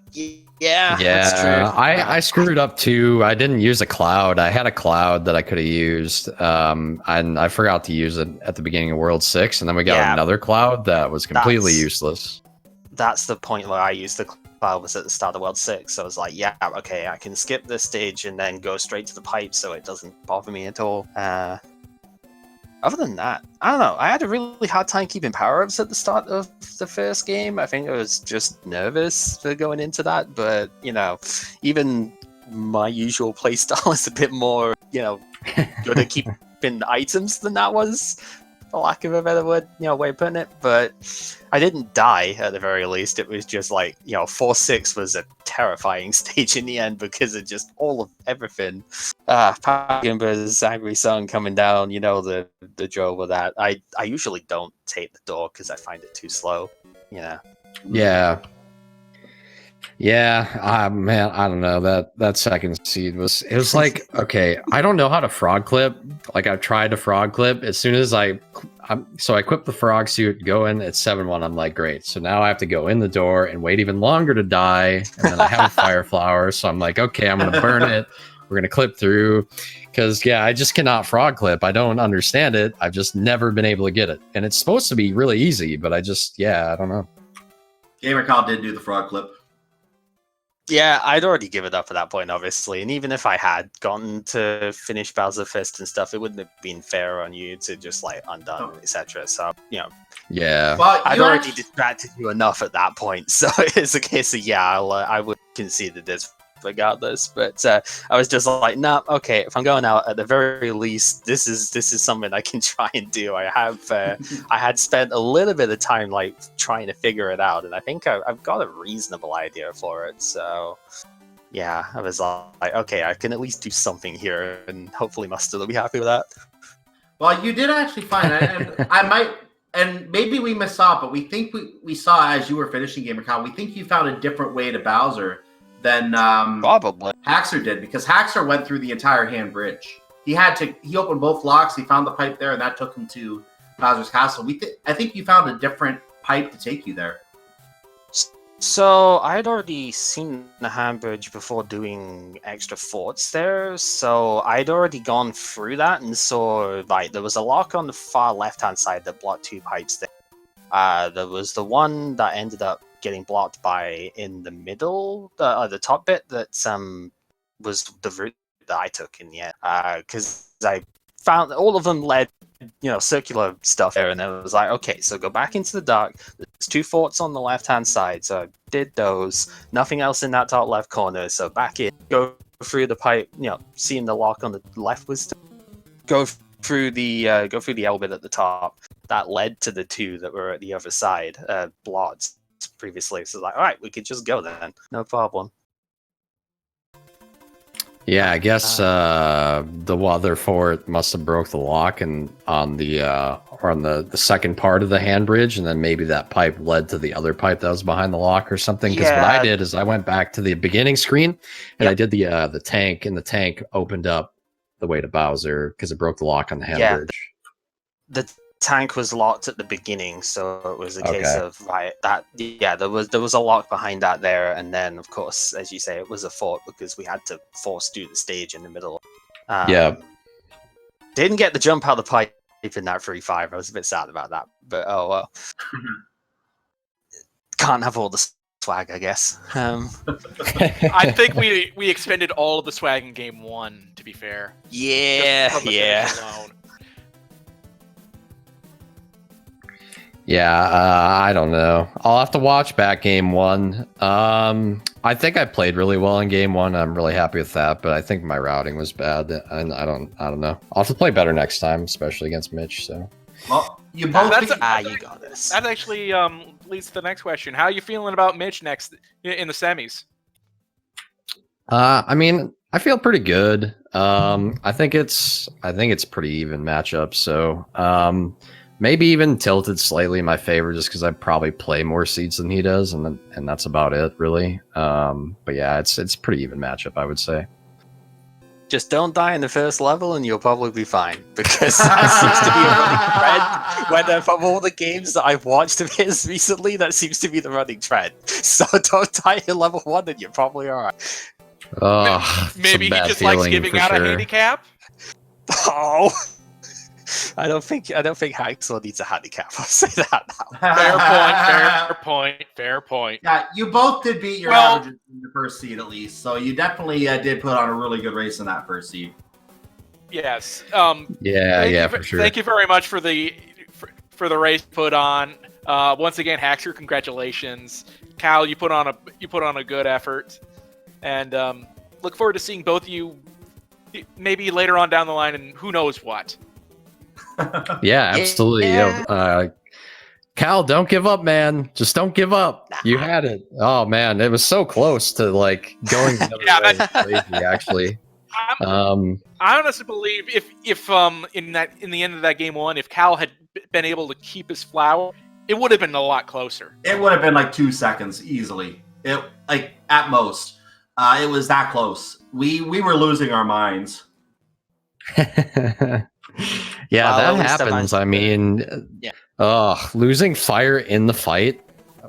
Yeah, that's true. I screwed up too. I didn't use a cloud. I had a cloud that I could have used, and I forgot to use it at the beginning of World 6, and then we got another cloud that was completely useless. That's the point where I used the cloud, was at the start of World 6. So I was like, yeah, okay, I can skip this stage and then go straight to the pipe so it doesn't bother me at all. Other than that, I don't know. I had a really hard time keeping power-ups at the start of the first game. I think I was just nervous for going into that. But, you know, even my usual playstyle is a bit more, you know, good at keeping items than that was, for lack of a better word, you know, way of putting it. But I didn't die, at the very least. It was just like, you know, 4-6 was a terrifying stage in the end because of just all of everything. Pagimba's Angry Sun coming down, you know, the drill with that. I usually don't take the door because I find it too slow, you know. Yeah, man, I don't know. That second seed was like, okay, I don't know how to frog clip. Like, I've tried to frog clip. As soon as I equip the frog suit, go in at 7-1. I'm like, great. So now I have to go in the door and wait even longer to die. And then I have a fire flower. So I'm like, okay, I'm going to burn it. We're going to clip through. Because, yeah, I just cannot frog clip. I don't understand it. I've just never been able to get it. And it's supposed to be really easy, but I don't know. gamercal did do the frog clip. Yeah, I'd already given up at that point, obviously. And even if I had gotten to finish Bowser Fist and stuff, it wouldn't have been fair on you to just, like, undone, etc. So, you know. Yeah. Well, I'd already distracted you enough at that point. So it's a case of, I would concede this regardless. But I was just like, nah, okay, if I'm going out, at the very least, this is something I can try and do. I have I had spent a little bit of time like trying to figure it out, and I think I've got a reasonable idea for it. So yeah, I was like, okay, I can at least do something here, and hopefully Mustard will be happy with that. Well, you did actually find it, and maybe we missed out, but we think we saw as you were finishing gamercal, we think you found a different way to Bowser than probably TheHaxor did, because TheHaxor went through the entire hand bridge. He opened both locks, he found the pipe there, and that took him to Bowser's Castle. I think you found a different pipe to take you there. So I had already seen the hand bridge before doing extra forts there, so I'd already gone through that and saw like there was a lock on the far left-hand side that blocked 2 pipes there. There was the one that ended up getting blocked by in the middle, the top bit that was the route that I took in the end, because I found all of them led, you know, circular stuff there, and I was like, okay, so go back into the dark. There's 2 forts on the left-hand side, so I did those. Nothing else in that top left corner, so back in, go through the pipe, you know, seeing the lock on the left was go through the L bit at the top. That led to the 2 that were at the other side, blocked previously. So like, all right, we could just go then, no problem. Yeah, I guess the other fort must have broke the lock and on the second part of the hand bridge, and then maybe that pipe led to the other pipe that was behind the lock or something. Because what I did is I went back to the beginning screen and I did the tank, and the tank opened up the way to Bowser because it broke the lock on the hand bridge. The tank was locked at the beginning, so it was a case Okay. of there was a lock behind that there, and then of course, as you say, it was a fort because we had to force do the stage in the middle. Yeah. Didn't get the jump out of the pipe in that 3-5. I was a bit sad about that, but oh well. Can't have all the swag, I guess. I think we expended all of the swag in game 1. To be fair, Yeah, Just from the yeah. finish alone. Yeah, I don't know. I'll have to watch back game 1. I think I played really well in game 1. I'm really happy with that, but I think my routing was bad, and I don't know. I'll have to play better next time, especially against Mitch. So. Well, you both. You got this. That actually leads to the next question. How are you feeling about Mitch next in the semis? I mean, I feel pretty good. I think it's pretty even matchup. So, maybe even tilted slightly in my favor, just because I probably play more seeds than he does, and that's about it, really. But yeah, it's pretty even matchup, I would say. Just don't die in the first level and you'll probably be fine, because that seems to be a running trend. From all the games that I've watched of his recently, that seems to be the running trend. So don't die in level 1 and you're probably alright. Maybe he just likes giving out a handicap. Oh, I don't think HaxorR needs a handicap. I'll say that now. Fair point. Yeah, you both did beat your averages in the first seed at least, so you definitely did put on a really good race in that first seed. Yes. Yeah, for sure. Thank you very much for the race put on. Once again, HaxorR, congratulations. Cal, you put on a good effort, and look forward to seeing both of you maybe later on down the line, and who knows what. Yeah, absolutely. Yeah. Cal, don't give up, man. Just don't give up. You had it. Oh man, it was so close to like going the other way. Crazy, actually. I honestly believe if in the end of that game 1, if Cal had been able to keep his flower, it would have been a lot closer. It would have been like 2 seconds easily. It like at most. It was that close. We were losing our minds. Yeah, that happens. I mean, losing fire in the fight.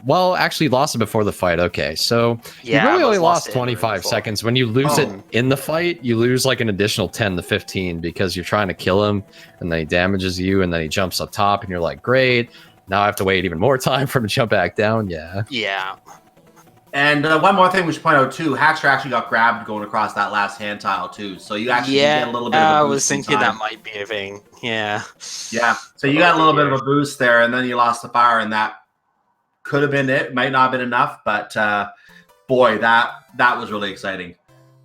Well, actually, lost it before the fight. Okay, so you really only lost 25 seconds. When you lose it in the fight, you lose like an additional 10 to 15 because you're trying to kill him, and then he damages you, and then he jumps up top, and you're like, great. Now I have to wait even more time for him to jump back down. Yeah. Yeah. And one more thing we should point out too, HaxorR actually got grabbed going across that last hand tile too. So you actually get a little bit of a boost. I was thinking that might be a thing. Yeah. Yeah. So you got a little bit of a boost there, and then you lost the fire, and that could have been it. Might not have been enough, but boy, that was really exciting.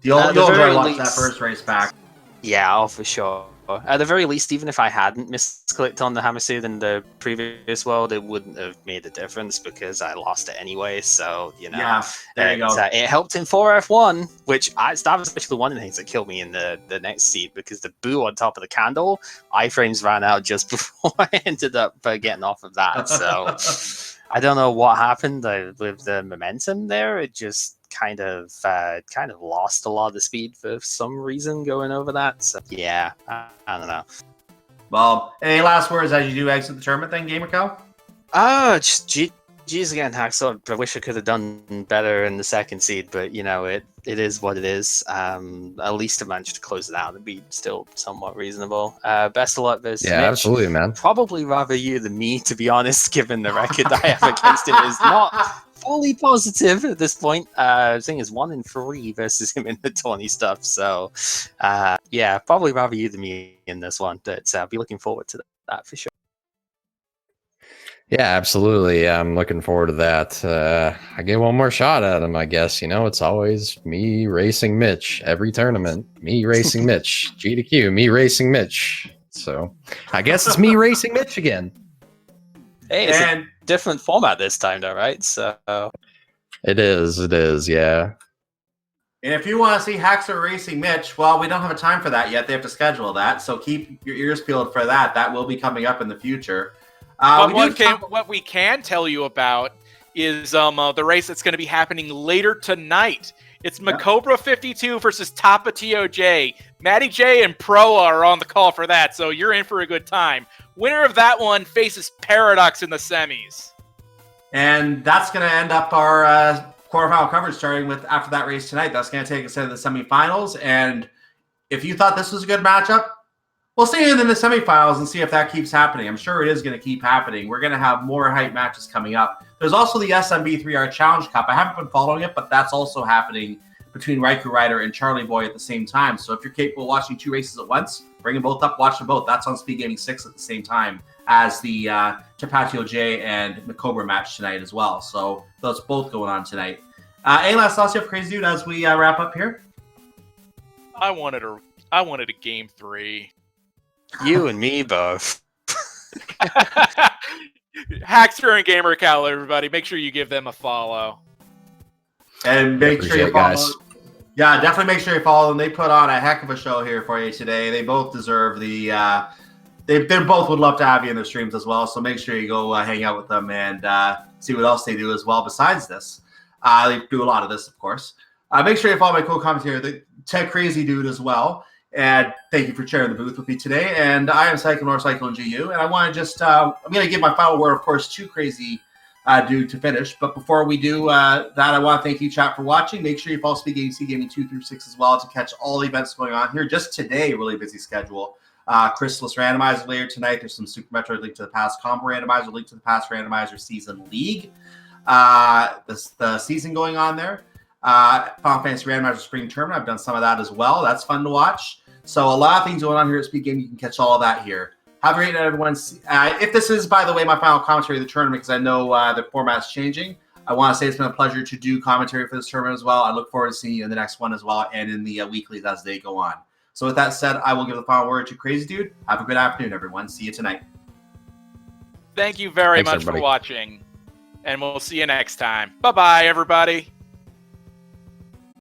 You'll enjoy watching that first race back. Yeah, for sure. At the very least, even if I hadn't misclicked on the hammer seed in the previous world, it wouldn't have made a difference because I lost it anyway. So, Yeah, there you go. It helped in 4F1, which that was actually one of the things that killed me in the next seed, because the boo on top of the candle, iframes ran out just before I ended up getting off of that. So I don't know what happened with the momentum there. It just kind of lost a lot of the speed for some reason going over that. So yeah, I don't know. Well, any last words as you do exit the tournament then, gamercal? Just geez again, HaxorR. I wish I could have done better in the second seed, but it is what it is. At least I managed to close it out and be still somewhat reasonable. Best of luck versus Mitch. Absolutely, man. Probably rather you than me, to be honest, given the record I have against him is not fully positive at this point. I think it's 1-3 versus him in the tourney stuff. So, probably rather you than me in this one. But I'll be looking forward to that for sure. Yeah, absolutely. I'm looking forward to that. I get one more shot at him, I guess. It's always me racing Mitch every tournament. Me racing Mitch. G to Q, me racing Mitch. So I guess it's me racing Mitch again. Hey, it's a different format this time, though, right? So it is, yeah. And if you want to see HaxorR racing Mitch, well, we don't have a time for that yet. They have to schedule that, so keep your ears peeled for that. That will be coming up in the future. What we can tell you about is the race that's going to be happening later tonight It's Macobra 52 versus Tapa TOJ. Matty J and Pro are on the call for that, so you're in for a good time. Winner of that one faces Paradox in the semis. And that's going to end up our quarterfinal coverage starting with after that race tonight. That's going to take us into the semifinals. And if you thought this was a good matchup, we'll see you in the semifinals and see if that keeps happening. I'm sure it is going to keep happening. We're going to have more hype matches coming up. There's also the SMB3 Challenge Cup. I haven't been following it, but that's also happening between Riker Rider and Charlie Boy at the same time. So if you're capable of watching 2 races at once, bring them both up, watch them both. That's on SpeedGaming 6 at the same time as the Tapatio J and Macobra match tonight as well. So those both going on tonight. Any last thoughts you have, Crazy Dude, as we wrap up here? I wanted a game 3. You and me both. Haxor and gamercal, everybody. Make sure you give them a follow. And make sure you follow. Yeah, definitely make sure you follow them. They put on a heck of a show here for you today. They both deserve the. They both would love to have you in their streams as well. So make sure you go hang out with them and see what else they do as well besides this. They do a lot of this, of course. Make sure you follow my co-commentator, the Tech Crazy Dude, as well. And thank you for sharing the booth with me today. And I am Cyclone GU. And I want to just, I'm going to give my final word, of course, to Crazy Dude to finish. But before we do that, I want to thank you, chat, for watching. Make sure you follow SpeedGaming 2 through 6 as well to catch all the events going on here. Just today, really busy schedule. Chrysalis Randomizer later tonight. There's some Super Metroid link to the past Combo Randomizer, link to the past Randomizer Season League. The season going on there. Final Fantasy Randomizer Spring Tournament. I've done some of that as well. That's fun to watch. So a lot of things going on here at SpeedGaming. You can catch all of that here. Have a great night, everyone. If this is, by the way, my final commentary of the tournament, because I know the format's changing, I want to say it's been a pleasure to do commentary for this tournament as well. I look forward to seeing you in the next one as well and in the weeklies as they go on. So with that said, I will give the final word to Crazy Dude. Have a good afternoon, everyone. See you tonight. Thank you very much for watching, and we'll see you next time. Bye-bye, everybody.